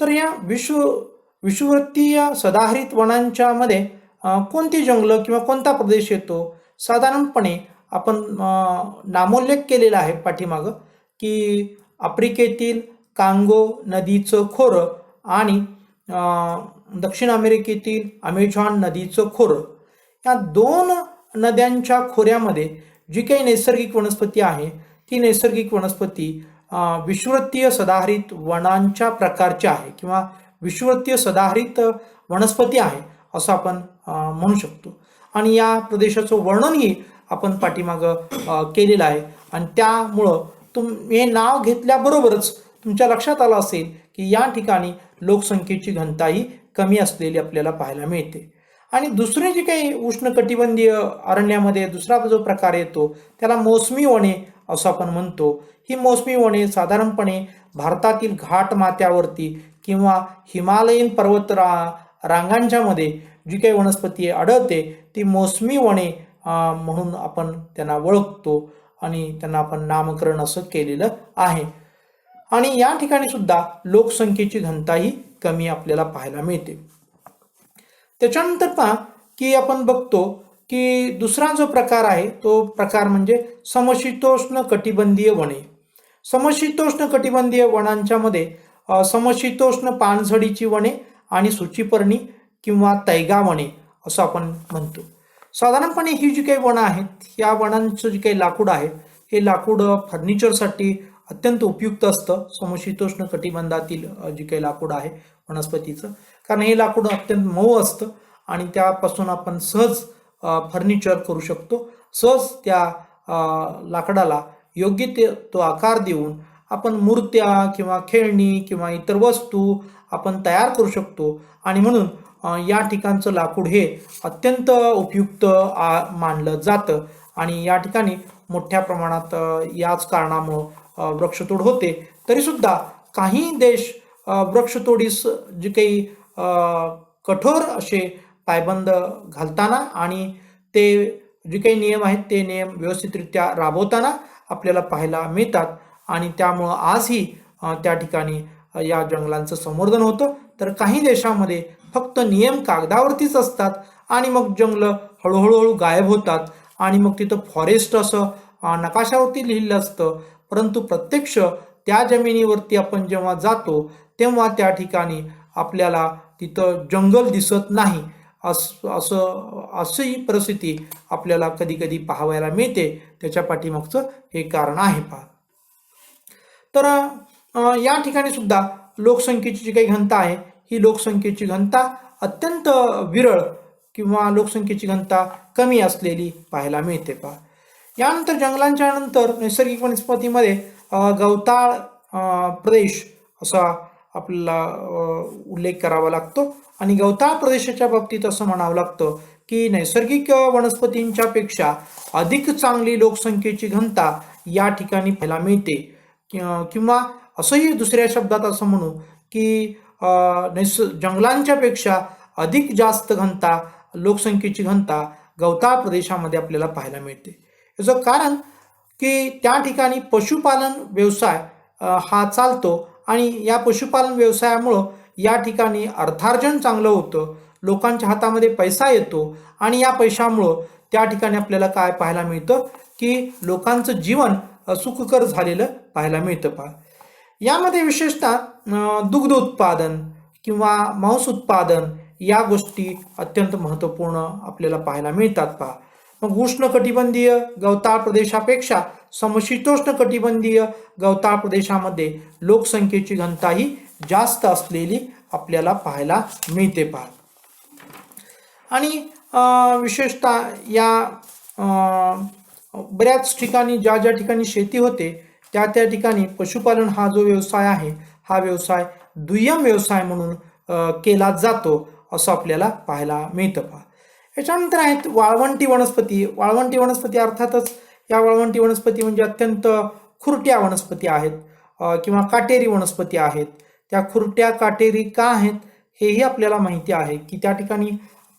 S1: तर या विषुवृत्तीय सदाहरित वनांच्या मध्ये कोणती जंगलं किंवा कोणता प्रदेश येतो साधारणपणे आपण नामोल्लेख केलेला आहे पाठीमागं की आफ्रिकेतील कांगो नदीचं खोरं आणि दक्षिण अमेरिकेतील अमेझॉन नदीचं खोरं या 2 नद्यांच्या खोऱ्यामध्ये जी काही नैसर्गिक वनस्पती आहे ती नैसर्गिक वनस्पती विषुवृत्तीय सदाहरित वनांच्या प्रकारची आहे किंवा विषुवृत्तीय सदाहरित वनस्पती आहे असं आपण म्हणू शकतो. आणि या प्रदेशाचं वर्णनही आपण पाठीमागं केलेलं आहे. आणि त्यामुळं हे नाव घेतल्याबरोबरच तुमच्या लक्षात आलं असेल की या ठिकाणी लोकसंख्येची घनताही कमी असलेली आपल्याला पाहायला मिळते. आणि दुसरे जे काही उष्णकटिबंधीय अरण्यामध्ये दुसरा जो प्रकार येतो त्याला मोसमी वने असं आपण म्हणतो. ही मोसमी वने साधारणपणे भारतातील घाट माथ्यावरती किंवा हिमालयीन पर्वत रांगांच्या मध्ये जी काही वनस्पती आढळते ती मोसमी वने म्हणून आपण त्यांना ओळखतो आणि त्यांना आपण नामकरण असं केलेलं आहे. आणि या ठिकाणी सुद्धा लोकसंख्येची घनताही कमी आपल्याला पाहायला मिळते. त्याच्यानंतर पहा की आपण बघतो की दुसरा जो प्रकार आहे तो प्रकार म्हणजे समशीतोष्ण कटिबंधीय वने. समशीतोष्ण कटिबंधीय वनांच्या मध्ये समशीतोष्ण पानझडीची वने आणि सूचीपर्णी किंवा तैगा वने असं आपण म्हणतो. साधारणपणे ही जी काही वनं आहेत, या वनांचं जे काही लाकूड आहे हे लाकूड फर्निचरसाठी अत्यंत उपयुक्त असतं. समशीतोष्ण कटिबंधातील जे काही लाकूड आहे वनस्पतीचं, कारण हे लाकूड अत्यंत मऊ असतं आणि त्यापासून आपण सहज फर्निचर करू शकतो. सहज त्या लाकडाला योग्य तो आकार देऊन आपण मूर्त्या किंवा खेळणी किंवा इतर वस्तू आपण तयार करू शकतो. आणि म्हणून या ठिकाणचं लाकूड हे अत्यंत उपयुक्त मानलं जातं आणि या ठिकाणी मोठ्या प्रमाणात याच कारणामुळं वृक्षतोड होते. तरीसुद्धा काही देश वृक्षतोडीस जे काही कठोर असे पायबंद घालताना आणि ते जे काही नियम आहेत ते नियम व्यवस्थितरित्या राबवताना आपल्याला पाहायला मिळतात. आणि त्यामुळं आजही त्या ठिकाणी या जंगलांचं संवर्धन होतं. तर काही देशामध्ये फक्त नियम कागदावरतीच असतात आणि मग जंगलं हळूहळू गायब होतात आणि मग तिथं फॉरेस्ट असं नकाशावरती लिहिलं असतं, परंतु प्रत्यक्ष त्या जमिनीवरती आपण जेव्हा जातो तेव्हा त्या ठिकाणी आपल्याला तिथं जंगल दिसत नाही. अशी परिस्थिती आपल्याला कधी कधी पाहायला मिळते. त्याच्या पाठीमागचं हे कारण आहे पहा. तर या ठिकाणी सुद्धा लोकसंख्येची जी काही घनता आहे ही लोकसंख्येची घनता अत्यंत विरळ किंवा लोकसंख्येची घनता कमी असलेली पाहायला मिळते पहा. यानंतर जंगलांच्या नंतर नैसर्गिक वनस्पतीमध्ये गवताळ प्रदेश असा आपल्याला उल्लेख करावा लागतो. आणि गवताळ प्रदेशाच्या बाबतीत असं म्हणावं लागतं की नैसर्गिक वनस्पतींच्या पेक्षा अधिक चांगली लोकसंख्येची घनता या ठिकाणी पाहायला मिळते. किंवा असंही दुसऱ्या शब्दात असं म्हणू की जंगलांच्या पेक्षा अधिक जास्त घनता लोकसंख्येची घनता गवताळ प्रदेशामध्ये आपल्याला पाहायला मिळते. याचं कारण की त्या ठिकाणी पशुपालन व्यवसाय हा चालतो आणि या पशुपालन व्यवसायामुळं या ठिकाणी अर्थार्जन चांगलं होतं, लोकांच्या हातामध्ये पैसा येतो आणि या पैशामुळं त्या ठिकाणी आपल्याला काय पाहायला मिळतं की लोकांचं जीवन सुखकर झालेलं पाहायला मिळतं पहा. यामध्ये विशेषतः दुग्ध उत्पादन किंवा मांस उत्पादन या गोष्टी अत्यंत महत्त्वपूर्ण आपल्याला पाहायला मिळतात पहा. मग उष्ण कटिबंधीय गवताळ प्रदेशापेक्षा समशीतोष्ण कटिबंधीय गवताळ प्रदेशामध्ये लोकसंख्येची घनता ही जास्त असलेली आपल्याला पाहायला मिळते पहा. आणि विशेषतः या बऱ्याच ठिकाणी ज्या ठिकाणी शेती होते त्या ठिकाणी पशुपालन हा जो व्यवसाय आहे हा व्यवसाय दुय्यम व्यवसाय म्हणून केला जातो असं आपल्याला पाहायला मिळतं पहा. याच्यानंतर आहेत वाळवंटी वनस्पती. वाळवंटी वनस्पती अर्थातच या वाळवंटी वनस्पती म्हणजे अत्यंत खुरट्या वनस्पती आहेत किंवा काटेरी वनस्पती आहेत. त्या खुरट्या काटेरी का आहेत हेही आपल्याला माहिती आहे की त्या ठिकाणी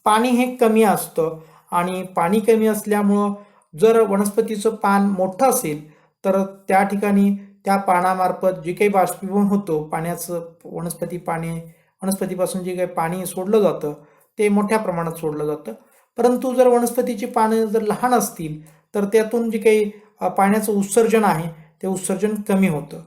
S1: पाणी हे कमी असतं आणि पाणी कमी असल्यामुळं जर वनस्पतीचं पान मोठं असेल तर त्या ठिकाणी त्या पानामार्फत जे काही बाष्पीभवन होतो पाण्याचं वनस्पतीपासून जे काही पाणी सोडलं जातं ते मोठ्या प्रमाणात सोडलं जातं. परंतु जर वनस्पतीची पानं जर लहान असतील तर त्यातून जे काही पाण्याचं उत्सर्जन आहे ते उत्सर्जन कमी होतं.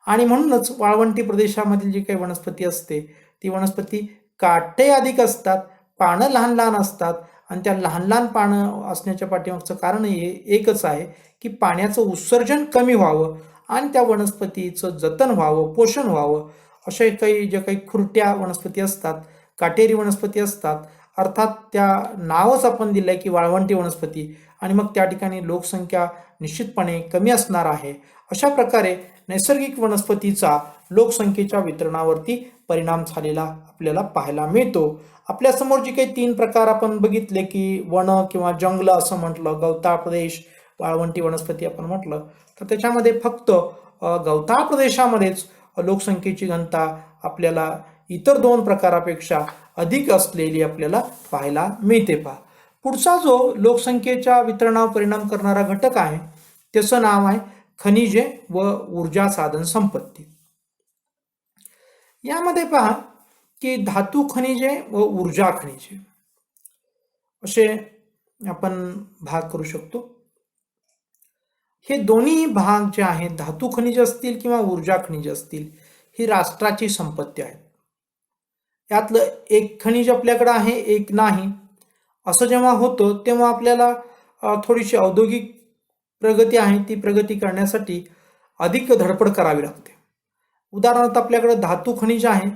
S1: आणि म्हणूनच वाळवंटी प्रदेशामधील जी काही वनस्पती असते ती वनस्पती काटे अधिक असतात, पानं लहान लहान असतात आणि त्या लहान लहान पानं असण्याच्या पाठीमागचं कारण हे एकच आहे की पाण्याचं उत्सर्जन कमी व्हावं आणि त्या वनस्पतीचं जतन व्हावं, पोषण व्हावं. अशा ज्या काही खुरट्या वनस्पती असतात, काटेरी वनस्पती असतात, अर्थात त्या नावच आपण दिलं आहे की वाळवंटी वनस्पती आणि मग त्या ठिकाणी लोकसंख्या निश्चितपणे कमी असणार आहे. अशा प्रकारे नैसर्गिक वनस्पतीचा लोकसंख्येच्या वितरणावरती परिणाम झालेला आपल्याला पाहायला मिळतो. आपल्यासमोर जे काही 3 प्रकार आपण बघितले की वन किंवा जंगल असं म्हटलं, गवताळ प्रदेश, वाळवंटी वनस्पती आपण म्हटलं, तर त्याच्यामध्ये फक्त गवताळ प्रदेशामध्येच लोकसंख्येची घनता आपल्याला इतर 2 प्रकारापेक्षा अधिक असलेली आपल्याला पाहायला मिळते पहा. पुढचा जो लोकसंख्येच्या वितरणावर परिणाम करणारा घटक आहे त्याचं नाव आहे खनिजे व ऊर्जा साधन संपत्ती. यामध्ये पहा की धातू खनिजे व ऊर्जा खनिजे असे आपण भाग करू शकतो. हे दोन्ही भाग जे आहेत, धातू खनिज असतील किंवा ऊर्जा खनिज असतील, ही राष्ट्राची संपत्ती आहे. यातलं एक खनिज आपल्याकडे आहे, एक नाही, असं जेव्हा होतं तेव्हा आपल्याला थोडीशी औद्योगिक प्रगती आहे, ती प्रगती करण्यासाठी अधिक धडपड करावी लागते. उदाहरणार्थ आपल्याकडे धातू खनिज आहे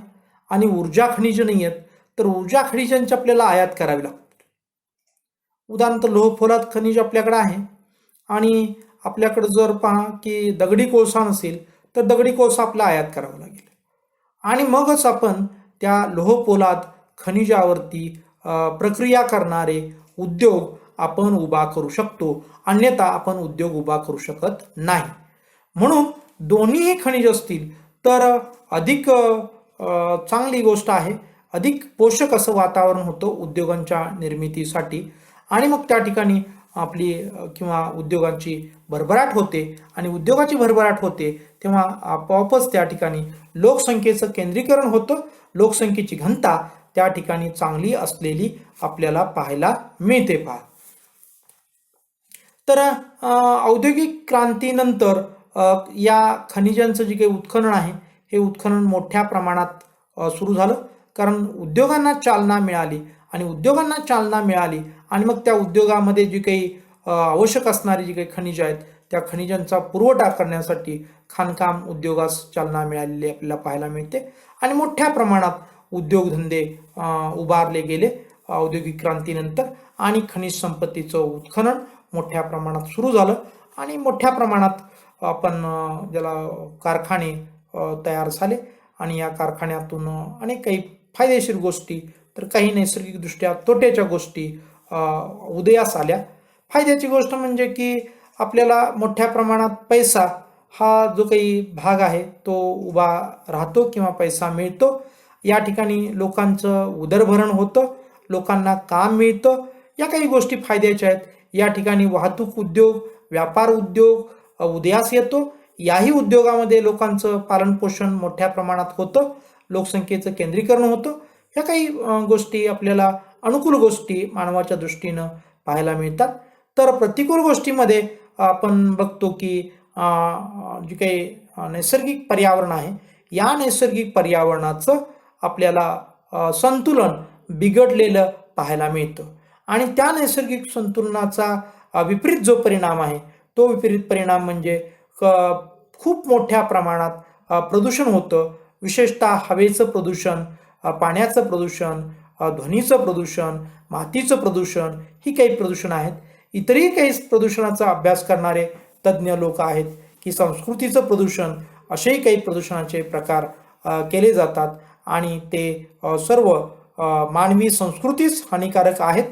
S1: आणि ऊर्जा खनिज नाही आहेत, तर ऊर्जा खनिजांची आपल्याला आयात करावी लागते. उदाहरणार्थ लोह पोलाद खनिज आपल्याकडे आहे आणि आपल्याकडे जर पहा की दगडी कोळसा नसेल तर दगडी कोळसा आपला आयात करावा लागेल आणि मगच आपण त्या लोह पोलाद खनिजावरती प्रक्रिया करणारे उद्योग आपण उभा करू शकतो, अन्यथा आपण उद्योग उभा करू शकत नाही. म्हणून दोन्हीही खनिज असतील तर अधिक चांगली गोष्ट आहे, अधिक पोषक असं वातावरण होतं उद्योगांच्या निर्मितीसाठी आणि मग त्या ठिकाणी आपली किंवा उद्योगांची भरभराट होते आणि उद्योगाची भरभराट होते तेव्हा आपोआपच त्या ठिकाणी लोकसंख्येचं केंद्रीकरण होतं, लोकसंख्येची घनता त्या ठिकाणी चांगली असलेली आपल्याला पाहायला मिळते. पहा, तर औद्योगिक क्रांतीनंतर या खनिजांचं जे काही उत्खनन आहे हे उत्खनन मोठ्या प्रमाणात सुरू झालं, कारण उद्योगांना चालना मिळाली आणि उद्योगांना चालना मिळाली आणि मग त्या उद्योगामध्ये जी काही आवश्यक असणारी जी काही खनिज आहेत त्या खनिजांचा पुरवठा करण्यासाठी खाणकाम उद्योगास चालना मिळालेली आपल्याला पाहायला मिळते आणि मोठ्या प्रमाणात उद्योगधंदे उभारले गेले औद्योगिक क्रांतीनंतर आणि खनिज संपत्तीचं उत्खनन मोठ्या प्रमाणात सुरू झालं आणि मोठ्या प्रमाणात आपण ज्याला कारखाने तयार झाले आणि या कारखान्यातून अनेक काही फायदेशीर गोष्टी तर काही नैसर्गिकदृष्ट्या तोट्याच्या गोष्टी उदयास आल्या. फायद्याची गोष्ट म्हणजे की आपल्याला मोठ्या प्रमाणात पैसा हा जो काही भाग आहे तो उभा राहतो किंवा पैसा मिळतो. या ठिकाणी लोकांचं उदरभरण होतं, लोकांना काम मिळतं, या काही गोष्टी फायद्याच्या आहेत. या ठिकाणी वाहतूक उद्योग, व्यापार उद्योग उदयास येतो. याही उद्योगामध्ये लोकांचं पालनपोषण मोठ्या प्रमाणात होतं, लोकसंख्येचं केंद्रीकरण होतं. ह्या काही गोष्टी आपल्याला अनुकूल गोष्टी मानवाच्या दृष्टीनं पाहायला मिळतात. तर प्रतिकूल गोष्टीमध्ये आपण बघतो की जी काही नैसर्गिक पर्यावरण आहे या नैसर्गिक पर्यावरणाचं आपल्याला संतुलन बिघडलेलं पाहायला मिळतं आणि त्या नैसर्गिक संतुलनाचा विपरीत जो परिणाम आहे तो विपरीत परिणाम म्हणजे खूप मोठ्या प्रमाणात प्रदूषण होतं. विशेषतः हवेचं प्रदूषण, पाण्याचं प्रदूषण, ध्वनीचं प्रदूषण, मातीचं प्रदूषण ही काही प्रदूषण आहेत. इतरही काही प्रदूषणाचा अभ्यास करणारे तज्ज्ञ लोक आहेत की संस्कृतीचं प्रदूषण असेही काही प्रदूषणाचे प्रकार केले जातात आणि ते सर्व मानवी संस्कृतीच हानिकारक आहेत.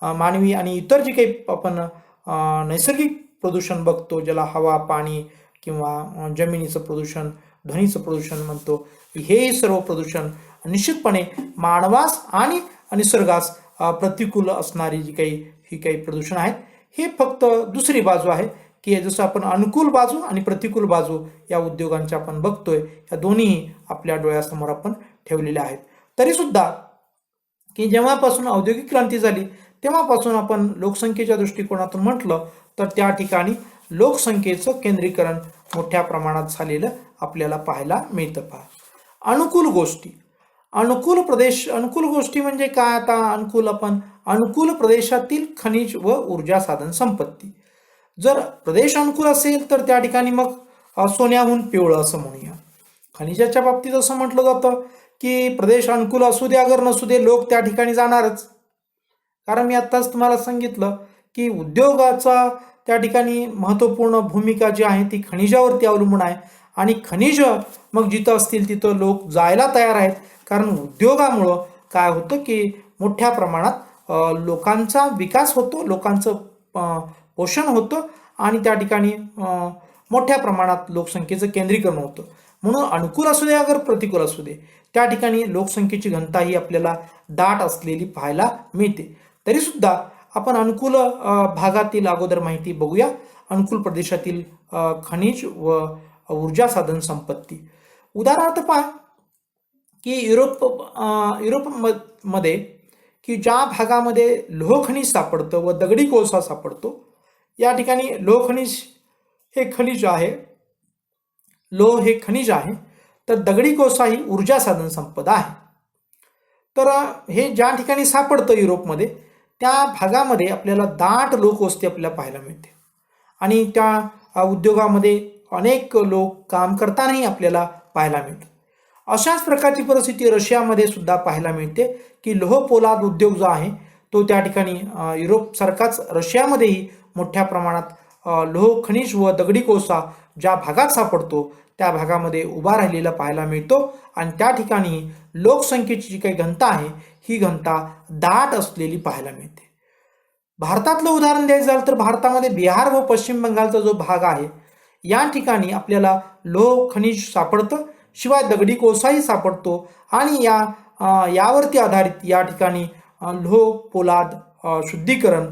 S1: मानवी आणि इतर जे काही आपण नैसर्गिक प्रदूषण बघतो ज्याला हवा, पाणी किंवा जमिनीचं प्रदूषण, ध्वनीचं प्रदूषण म्हणतो, हे सर्व प्रदूषण निश्चितपणे मानवास आणि निसर्गास प्रतिकूल असणारी जी काही ही काही प्रदूषण आहेत. हे फक्त दुसरी बाजू आहे की जसं आपण अनुकूल बाजू आणि प्रतिकूल बाजू या उद्योगांच्या आपण बघतोय, या दोन्ही आपल्या डोळ्यासमोर आपण ठेवलेल्या आहेत. तरीसुद्धा की जेव्हापासून औद्योगिक क्रांती झाली तेव्हापासून आपण लोकसंख्येच्या दृष्टिकोनातून म्हटलं तर त्या ठिकाणी लोकसंख्येचं केंद्रीकरण मोठ्या प्रमाणात झालेलं आपल्याला पाहायला मिळतं. पहा, अनुकूल गोष्टी, अनुकूल गोष्टी म्हणजे काय? आता अनुकूल प्रदेशातील खनिज व ऊर्जा साधन संपत्ती. जर प्रदेश अनुकूल असेल तर त्या ठिकाणी मग सोन्याहून पिवळं असं म्हणूया. खनिजाच्या बाबतीत असं म्हटलं जातं की प्रदेश अनुकूल असू दे अगर नसू दे लोक त्या ठिकाणी जाणारच. कारण मी आत्ताच तुम्हाला सांगितलं की उद्योगाचा त्या ठिकाणी महत्त्वपूर्ण भूमिका जी आहे ती खनिजावरती अवलंबून आहे आणि खनिज मग जिथं असतील तिथं लोक जायला तयार आहेत. कारण उद्योगामुळं काय होतं की मोठ्या प्रमाणात लोकांचा विकास होतो, लोकांचं पोषण होतं आणि त्या ठिकाणी मोठ्या प्रमाणात लोकसंख्येचं केंद्रीकरण होतं. म्हणून अनुकूल असू दे अगर प्रतिकूल असू दे त्या ठिकाणी लोकसंख्येची घनता ही आपल्याला दाट असलेली पाहायला मिळते. तरीसुद्धा आपण अनुकूल भागातील अगोदर माहिती बघूया. अनुकूल प्रदेशातील खनिज व ऊर्जा साधन संपत्ती. उदाहरणार्थ पहा की युरोपमध्ये की ज्या भागामध्ये लोह खनिज सापडतं व दगडी कोळसा सापडतो या ठिकाणी लोह खनिज हे खनिज आहे, लोह हे खनिज आहे, तर दगडी कोळसा ही ऊर्जा साधन संपदा आहे. तर हे ज्या ठिकाणी सापडतं युरोपमध्ये, त्या भागामध्ये आपल्याला दाट लोकवस्ती आपल्याला पाहायला मिळते आणि त्या उद्योगामध्ये अनेक लोक काम करतानाही आपल्याला पाहायला मिळतं. अशाच प्रकारची परिस्थिती रशियामध्ये सुद्धा पाहायला मिळते की लोह पोलाद उद्योग जो आहे तो त्या ठिकाणी युरोपसारखाच रशियामध्येही मोठ्या प्रमाणात लोह खनिज व दगडी कोळसा ज्या भागात सापडतो त्या भागामध्ये उभा राहिलेला पाहायला मिळतो आणि त्या ठिकाणी लोकसंख्येची जी काही घनता आहे ही घनता दाट असलेली पाहायला मिळते. भारतातलं उदाहरण द्यायचं झालं तर भारतामध्ये बिहार व पश्चिम बंगालचा जो भाग आहे या ठिकाणी आपल्याला लोह खनिज सापडतं, शिवाय दगडी कोळसाही सापडतो आणि यावरती आधारित या ठिकाणी लोह पोलाद शुद्धीकरण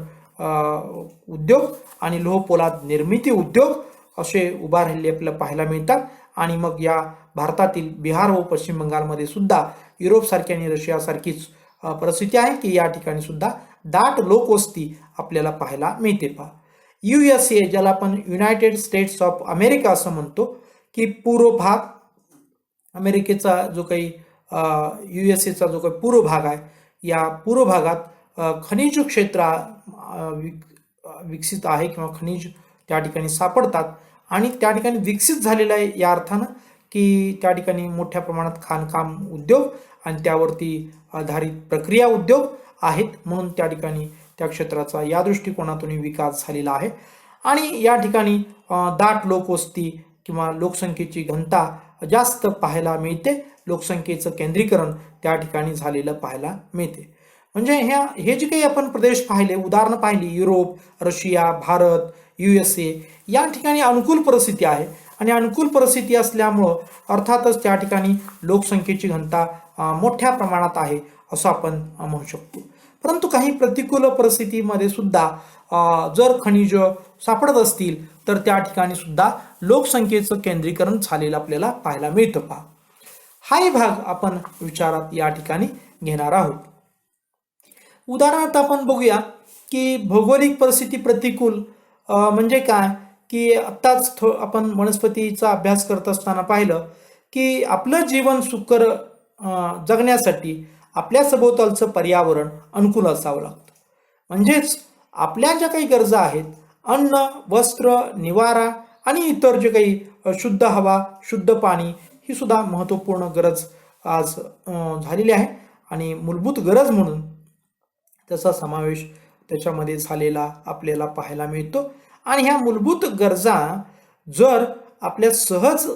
S1: उद्योग आणि लोह पोलाद निर्मिती उद्योग असे उभा राहिलेले आपल्याला पाहायला मिळतात. आणि मग या भारतातील बिहार व पश्चिम बंगालमध्ये सुद्धा युरोपसारखी आणि रशियासारखीच परिस्थिती आहे की या ठिकाणी सुद्धा दाट लोकवस्ती आपल्याला पाहायला मिळते. USA ज्याला आपण युनायटेड स्टेट्स ऑफ अमेरिका असं म्हणतो की पूर्व भाग अमेरिकेचा जो काही USAचा जो काही पूर्व भाग आहे या पूर्व भागात खनिज क्षेत्र विकसित आहे किंवा खनिज त्या ठिकाणी सापडतात आणि त्या ठिकाणी विकसित झालेलं आहे या अर्थानं की त्या ठिकाणी मोठ्या प्रमाणात खाणकाम उद्योग आणि त्यावरती आधारित प्रक्रिया उद्योग आहेत, म्हणून त्या ठिकाणी त्या क्षेत्राचा या दृष्टिकोनातून विकास झालेला आहे. आणि या ठिकाणी दाट लोकवस्ती किंवा लोकसंख्येची घनता जास्त पाहायला मिळते, लोकसंख्येचं केंद्रीकरण त्या ठिकाणी झालेलं पाहायला मिळते. म्हणजे हे जे काही आपण प्रदेश पाहिले, उदाहरणं पाहिली, युरोप, रशिया, भारत, USA या ठिकाणी अनुकूल परिस्थिती आहे आणि अनुकूल परिस्थिती असल्यामुळं अर्थातच त्या ठिकाणी लोकसंख्येची घनता मोठ्या प्रमाणात आहे असं आपण म्हणू शकतो. परंतु काही प्रतिकूल परिस्थितीमध्ये सुद्धा जर खनिज सापडत असतील तर त्या ठिकाणी सुद्धा लोकसंख्येचं केंद्रीकरण झालेलं आपल्याला पाहायला मिळतं. हाही भाग आपण विचारात या ठिकाणी घेणार आहोत. उदाहरणार्थ आपण बघूया की भौगोलिक परिस्थिती प्रतिकूल म्हणजे काय की आत्ताच आपण वनस्पतीचा अभ्यास करत असताना पाहिलं की आपलं जीवन सुकर जगण्यासाठी आपल्या सभोवतालचं पर्यावरण अनुकूल असावं लागतं. म्हणजेच आपल्या ज्या काही गरजा आहेत, अन्न, वस्त्र, निवारा आणि इतर जे काही शुद्ध हवा, शुद्ध पाणी ही सुद्धा महत्त्वपूर्ण गरज आज झालेली आहे आणि मूलभूत गरज म्हणून त्याचा समावेश त्याच्यामध्ये झालेला आपल्याला पाहायला मिळतो. आणि ह्या मूलभूत गरजा जर आपल्या सहज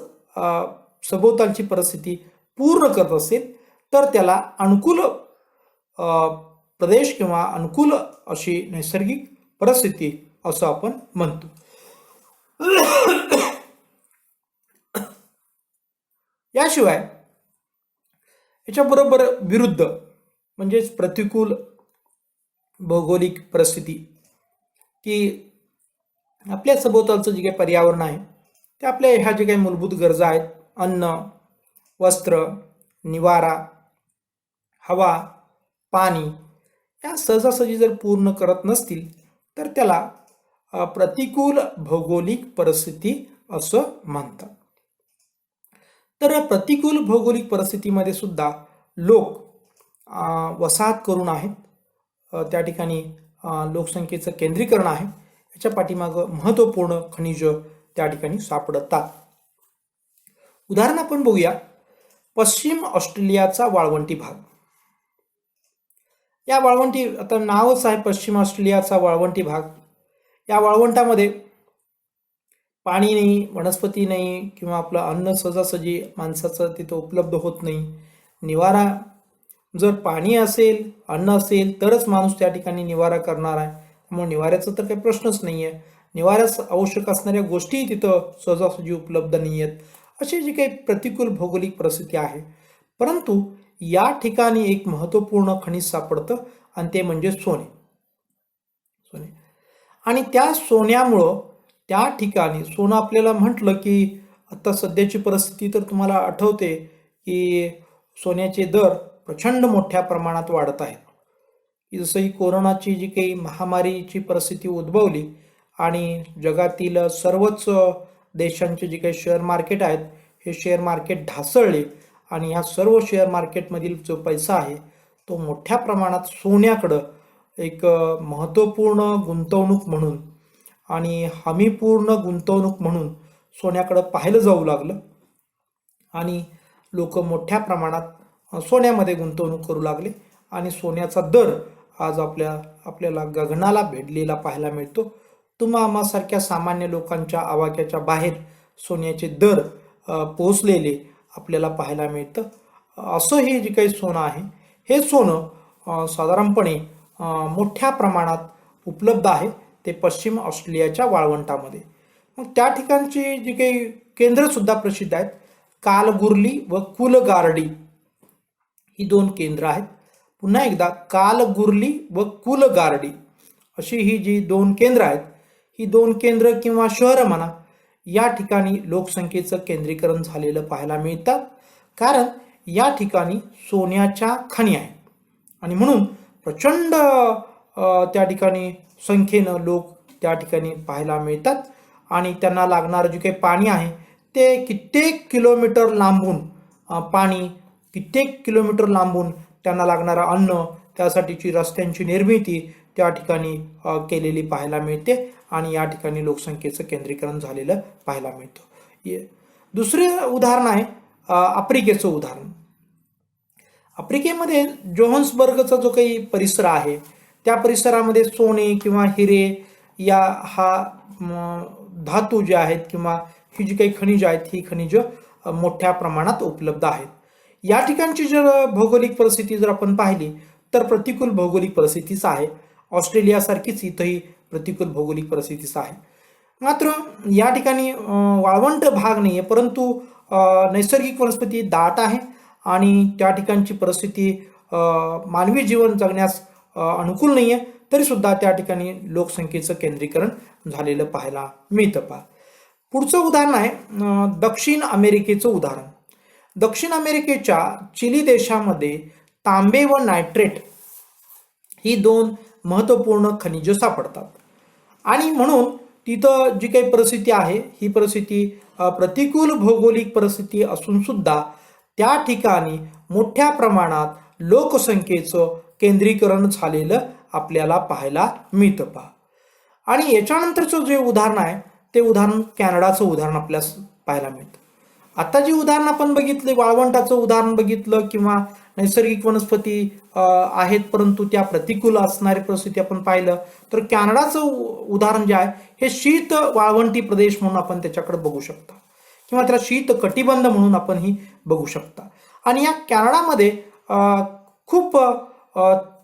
S1: सभोवतालची परिस्थिती पूर्ण करत असेल तर त्याला अनुकूल प्रदेश किंवा अनुकूल अशी नैसर्गिक परिस्थिती असं आपण म्हणतो. याशिवाय याच्याबरोबर विरुद्ध म्हणजेच प्रतिकूल भौगोलिक परिस्थिती की आपल्या सभोवतालचं जे काही पर्यावरण आहे ते आपल्या ह्या जे काही मूलभूत गरजा आहेत, अन्न, वस्त्र, निवारा, हवा, पाणी या सहजासहजी जर पूर्ण करत नसतील तर त्याला प्रतिकूल भौगोलिक परिस्थिती असं म्हणतात. तर प्रतिकूल भौगोलिक परिस्थितीमध्ये सुद्धा लोक वसाहत करून आहेत, त्या ठिकाणी लोकसंख्येचं केंद्रीकरण आहे, याच्या पाठीमागं महत्त्वपूर्ण खनिज त्या ठिकाणी सापडतात. उदाहरण आपण बघूया पश्चिम ऑस्ट्रेलियाचा वाळवंटी भाग. या वाळवंटी, आता नावच आहे पश्चिम ऑस्ट्रेलियाचा वाळवंटी भाग. या वाळवंटामध्ये पाणी नाही, वनस्पती नाही किंवा आपलं अन्न सहजासहजी माणसाचं तिथं उपलब्ध होत नाही. निवारा, जर पाणी असेल, अन्न असेल तरच माणूस त्या ठिकाणी निवारा करणार आहे, त्यामुळे निवाऱ्याचा तर काही प्रश्नच नाही आहे. निवाऱ्यास आवश्यक असणाऱ्या गोष्टी तिथं सहजासहजी उपलब्ध नाही आहेत. अशी जी काही प्रतिकूल भौगोलिक परिस्थिती आहे. परंतु या ठिकाणी एक महत्त्वपूर्ण खनिज सापडतं आणि ते म्हणजे सोने. आणि त्या सोन्यामुळं त्या ठिकाणी सोनं आपल्याला म्हटलं की आता सध्याची परिस्थिती तर तुम्हाला आठवते की सोन्याचे दर प्रचंड मोठ्या प्रमाणात वाढत आहेत. जसं ही कोरोनाची जी काही महामारीची परिस्थिती उद्भवली आणि जगातील सर्वच देशांचे जे काही शेअर मार्केट आहेत हे शेअर मार्केट ढासळले आणि ह्या सर्व शेअर मार्केटमधील जो पैसा आहे तो मोठ्या प्रमाणात सोन्याकडं एक महत्त्वपूर्ण गुंतवणूक म्हणून आणि हमीपूर्ण गुंतवणूक म्हणून सोन्याकडं पाहिलं जाऊ लागलं आणि लोक मोठ्या प्रमाणात सोन्यामध्ये गुंतवणूक करू लागले आणि सोन्याचा दर आज आपल्याला गगनाला भिडलेला पाहायला मिळतो. तुम्हा आम्हासारख्या सामान्य लोकांच्या आवाक्याच्या बाहेर सोन्याचे दर पोहोचलेले आपल्याला पाहायला मिळतं. असं हे जे काही सोनं आहे हे सोनं साधारणपणे मोठ्या प्रमाणात उपलब्ध आहे ते पश्चिम ऑस्ट्रेलियाच्या वाळवंटामध्ये. मग त्या ठिकाणची जी काही केंद्रसुद्धा प्रसिद्ध आहेत. कालगुर्ली व कुलगार्डी ही 2 केंद्र आहेत. पुन्हा एकदा कालगुर्ली व कुलगार्डी अशी ही जी 2 केंद्र आहेत ही 2 केंद्र किंवा शहरं म्हणा या ठिकाणी लोकसंख्येचं केंद्रीकरण झालेलं पाहायला मिळतात. कारण या ठिकाणी सोन्याच्या खणी आहेत आणि म्हणून प्रचंड त्या ठिकाणी संख्येनं लोक त्या ठिकाणी पाहायला मिळतात आणि त्यांना लागणारं जे काही पाणी आहे ते कित्येक किलोमीटर लांबून पाणी, कित्येक किलोमीटर लांबून त्यांना लागणारं अन्न, त्यासाठीची रस्त्यांची निर्मिती त्या ठिकाणी केलेली पाहायला मिळते आणि या ठिकाणी लोकसंख्येचं केंद्रीकरण झालेलं पाहायला मिळतं. दुसरे उदाहरण आहे आफ्रिकेचं उदाहरण. आफ्रिकेमध्ये जोहान्सबर्गचा जो काही परिसर आहे त्या परिसरामध्ये सोने किंवा हिरे हा धातू जे आहेत किंवा ही जी काही खनिजं आहेत ही खनिजं मोठ्या प्रमाणात उपलब्ध आहेत. या ठिकाणची जर भौगोलिक परिस्थिती जर आपण पाहिली तर प्रतिकूल भौगोलिक परिस्थितीच आहे. ऑस्ट्रेलियासारखीच इथंही प्रतिकूल भौगोलिक परिस्थितीच आहे. मात्र या ठिकाणी वाळवंट भाग नाही आहे परंतु नैसर्गिक वनस्पती दाट आहे आणि त्या ठिकाणची परिस्थिती मानवी जीवन जगण्यास अनुकूल नाही आहे तरी सुद्धा त्या ठिकाणी लोकसंख्येचं केंद्रीकरण झालेलं पाहायला मिळतं. पुढचं उदाहरण आहे दक्षिण अमेरिकेचं उदाहरण. दक्षिण अमेरिकेच्या चिली देशामध्ये तांबे व नायट्रेट ही 2 महत्त्वपूर्ण खनिजं सापडतात आणि म्हणून तिथं जी काही परिस्थिती आहे ही परिस्थिती प्रतिकूल भौगोलिक परिस्थिती असून सुद्धा त्या ठिकाणी मोठ्या प्रमाणात लोकसंख्येचं केंद्रीकरण झालेलं आपल्याला पाहायला मिळतं. आणि याच्यानंतरचं जे उदाहरण आहे ते उदाहरण कॅनडाचं उदाहरण आपल्याला पाहायला मिळतं. आता जी उदाहरण आपण बघितले, वाळवंटाचं उदाहरण बघितलं किंवा नैसर्गिक वनस्पती आहेत परंतु त्या प्रतिकूल असणारी परिस्थिती आपण पाहिलं तर कॅनडाचं उदाहरण जे आहे हे शीत वाळवंटी प्रदेश म्हणून आपण त्याच्याकडे बघू शकता किंवा त्याला शीत कटिबंध म्हणून आपण ही बघू शकता. आणि या कॅनडामध्ये खूप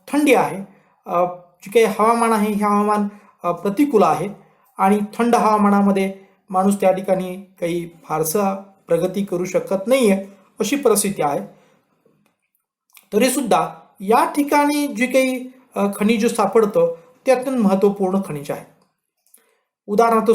S1: थंडी आहे. जे काही हवामान आहे हे हवामान प्रतिकूल आहे आणि थंड हवामानामध्ये माणूस त्या ठिकाणी काही फारसा प्रगती करू शकत नाहीये अशी परिस्थिती आहे. तरी सुद्धा या ठिकाणी जे काही खनिज सापडतं ते अत्यंत महत्त्वपूर्ण खनिज आहे. उदाहरणार्थ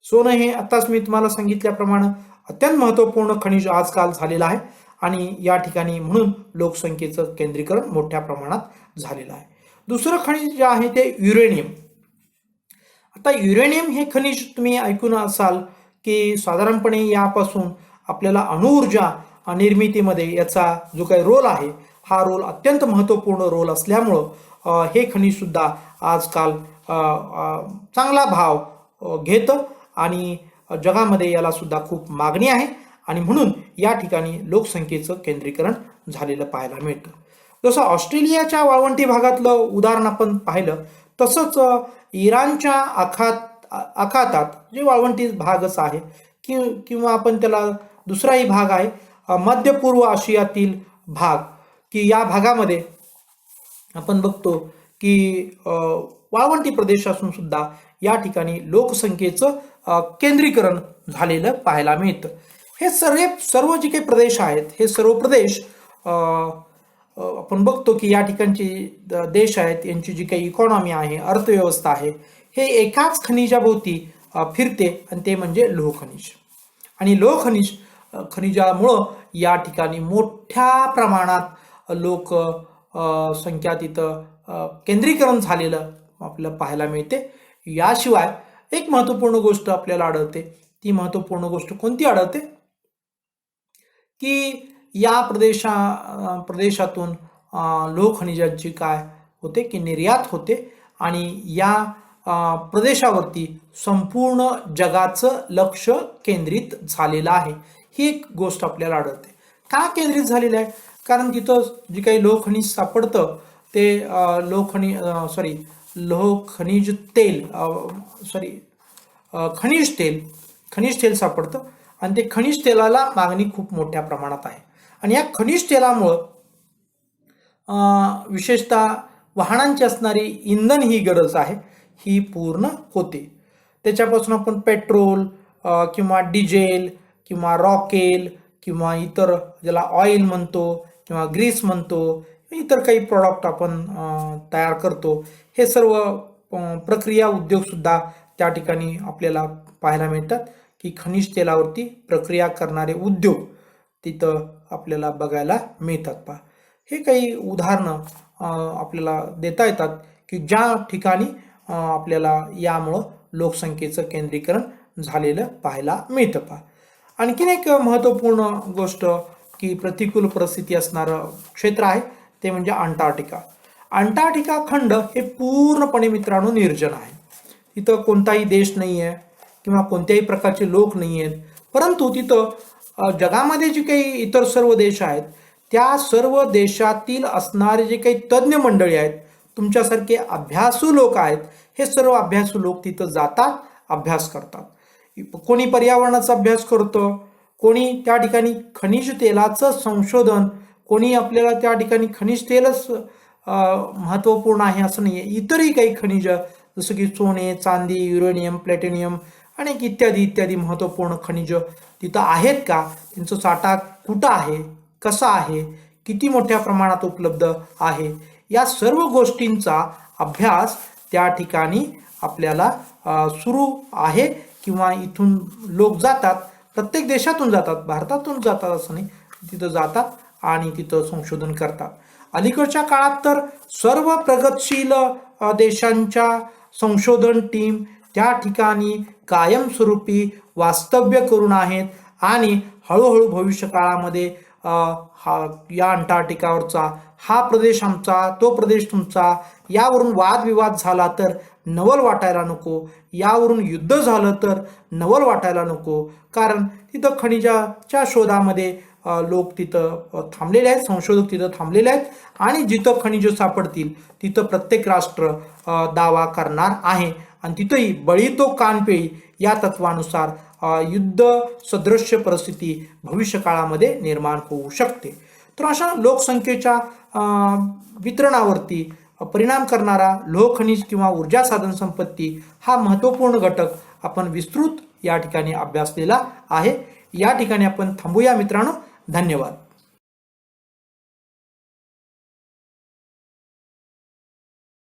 S1: सोनं हे आताच मी तुम्हाला सांगितल्याप्रमाणे अत्यंत महत्त्वपूर्ण खनिज आजकाल झालेलं आहे आणि या ठिकाणी म्हणून लोकसंख्येचं केंद्रीकरण मोठ्या प्रमाणात झालेलं आहे. दुसरं खनिज जे आहे ते युरेनियम. आता युरेनियम हे खनिज तुम्ही ऐकून असाल की साधारणपणे यापासून आपल्याला अणुऊर्जा निर्मितीमध्ये याचा जो काही रोल आहे हा रोल अत्यंत महत्त्वपूर्ण रोल असल्यामुळं हे खनिज सुद्धा आजकाल चांगला भाव घेतं आणि जगामध्ये याला सुद्धा खूप मागणी आहे आणि म्हणून या ठिकाणी लोकसंख्येचं केंद्रीकरण झालेलं पाहायला मिळतं. जसं ऑस्ट्रेलियाच्या वाळवंटी भागातलं उदाहरण आपण पाहिलं तसंच इराणच्या आखातात जे वाळवंटी भागच आहे किंवा आपण त्याला दुसराही भाग आहे मध्य पूर्व आशियातील भाग की या भागामध्ये आपण बघतो की वाळवंटी प्रदेश असून सुद्धा या ठिकाणी लोकसंख्येचं केंद्रीकरण झालेलं पाहायला मिळतं. हे सर्व जे काही प्रदेश आहेत हे सर्व प्रदेश आपण बघतो की या ठिकाणचे देश आहेत यांची जी काही इकॉनॉमी आहे अर्थव्यवस्था आहे हे एकाच खनिजाभोवती फिरते आणि ते म्हणजे लोह खनिज. आणि लोह खनिजामुळं या ठिकाणी मोठ्या प्रमाणात संख्या तिथं केंद्रीकरण झालेलं आपल्याला पाहायला मिळते. याशिवाय एक महत्त्वपूर्ण गोष्ट आपल्याला आढळते. ती महत्त्वपूर्ण गोष्ट कोणती आढळते की या प्रदेशातून लोह खनिजांची काय होते की निर्यात होते आणि या प्रदेशावरती संपूर्ण जगाचं लक्ष केंद्रित झालेलं आहे. ही एक गोष्ट आपल्याला आढळते. का केंद्रित झालेलं आहे? कारण तिथं जे काही लोह खनिज सापडतं ते खनिज तेल सापडतं आणि ते खनिज तेलाला मागणी खूप मोठ्या प्रमाणात आहे. आणि या खनिज तेलामुळं विशेषतः वाहनांची असणारी इंधन ही गरज आहे ही पूर्ण होते. त्याच्यापासून आपण पेट्रोल किंवा डिझेल किंवा रॉकेल किंवा इतर ज्याला ऑइल म्हणतो किंवा ग्रीस म्हणतो, इतर काही प्रॉडक्ट आपण तयार करतो. हे सर्व प्रक्रिया उद्योगसुद्धा त्या ठिकाणी आपल्याला पाहायला मिळतात की खनिज तेलावरती प्रक्रिया करणारे उद्योग तिथं आपल्याला बघायला मिळतात. पहा, हे काही उदाहरणं आपल्याला देता येतात की ज्या ठिकाणी आपल्याला यामुळं लोकसंख्येचं केंद्रीकरण झालेलं पाहायला मिळतं. पहा, आणखीन एक महत्त्वपूर्ण गोष्ट की प्रतिकूल परिस्थिती असणारं क्षेत्र आहे ते म्हणजे अंटार्क्टिका. अंटार्क्टिका खंड हे पूर्णपणे मित्रांनो निर्जन आहे. तिथं कोणताही देश नाही आहे किंवा कोणत्याही प्रकारचे लोक नाही आहेत, परंतु तिथं जगामध्ये जे काही इतर सर्व देश आहेत त्या सर्व देशातील असणारे जे काही तज्ज्ञ मंडळी आहेत, तुमच्यासारखे अभ्यासू लोक आहेत, हे सर्व अभ्यासू लोक तिथं जातात, अभ्यास करतात. कोणी पर्यावरणाचा अभ्यास करतं, कोणी त्या ठिकाणी खनिज तेलाचं संशोधन, कोणी आपल्याला त्या ठिकाणी खनिज तेलच महत्त्वपूर्ण आहे असं नाही आहे, इतरही काही खनिज जसं की सोने, चांदी, युरेनियम, प्लॅटिनियम अनेक इत्यादी इत्यादी महत्त्वपूर्ण खनिज तिथं आहेत का, त्यांचा साठा कुठं आहे, कसा आहे, किती मोठ्या प्रमाणात उपलब्ध आहे, या सर्व गोष्टींचा अभ्यास त्या ठिकाणी आपल्याला सुरू आहे किंवा इथून लोक जातात, प्रत्येक देशातून जातात, भारतातून जातात असं नाही, तिथं जातात आणि तिथं संशोधन करतात. अलीकडच्या काळात तर सर्व प्रगतशील देशांच्या संशोधन टीम त्या ठिकाणी कायमस्वरूपी वास्तव्य करून आहेत आणि हळूहळू भविष्य काळामध्ये या अंटार्क्टिकावरचा हा प्रदेश आमचा, तो प्रदेश तुमचा, यावरून वादविवाद झाला तर नवल वाटायला नको, यावरून युद्ध झालं तर नवल वाटायला नको, कारण तिथं खनिजाच्या शोधामध्ये लोक तिथं थांबलेले आहेत, संशोधक तिथं थांबलेले आहेत आणि जिथं खनिज सापडतील तिथं प्रत्येक राष्ट्र दावा करणार आहे आणि तिथंही बळी तो कानपिळी या तत्वानुसार युद्ध सदृश्य परिस्थिती भविष्य काळामध्ये निर्माण होऊ शकते. तर अशा लोकसंख्येच्या वितरणावरती परिणाम करणारा लोह खनिज किंवा ऊर्जा साधन संपत्ती हा महत्त्वपूर्ण घटक आपण विस्तृत या ठिकाणी अभ्यासलेला आहे. या ठिकाणी आपण थांबूया मित्रांनो. धन्यवाद.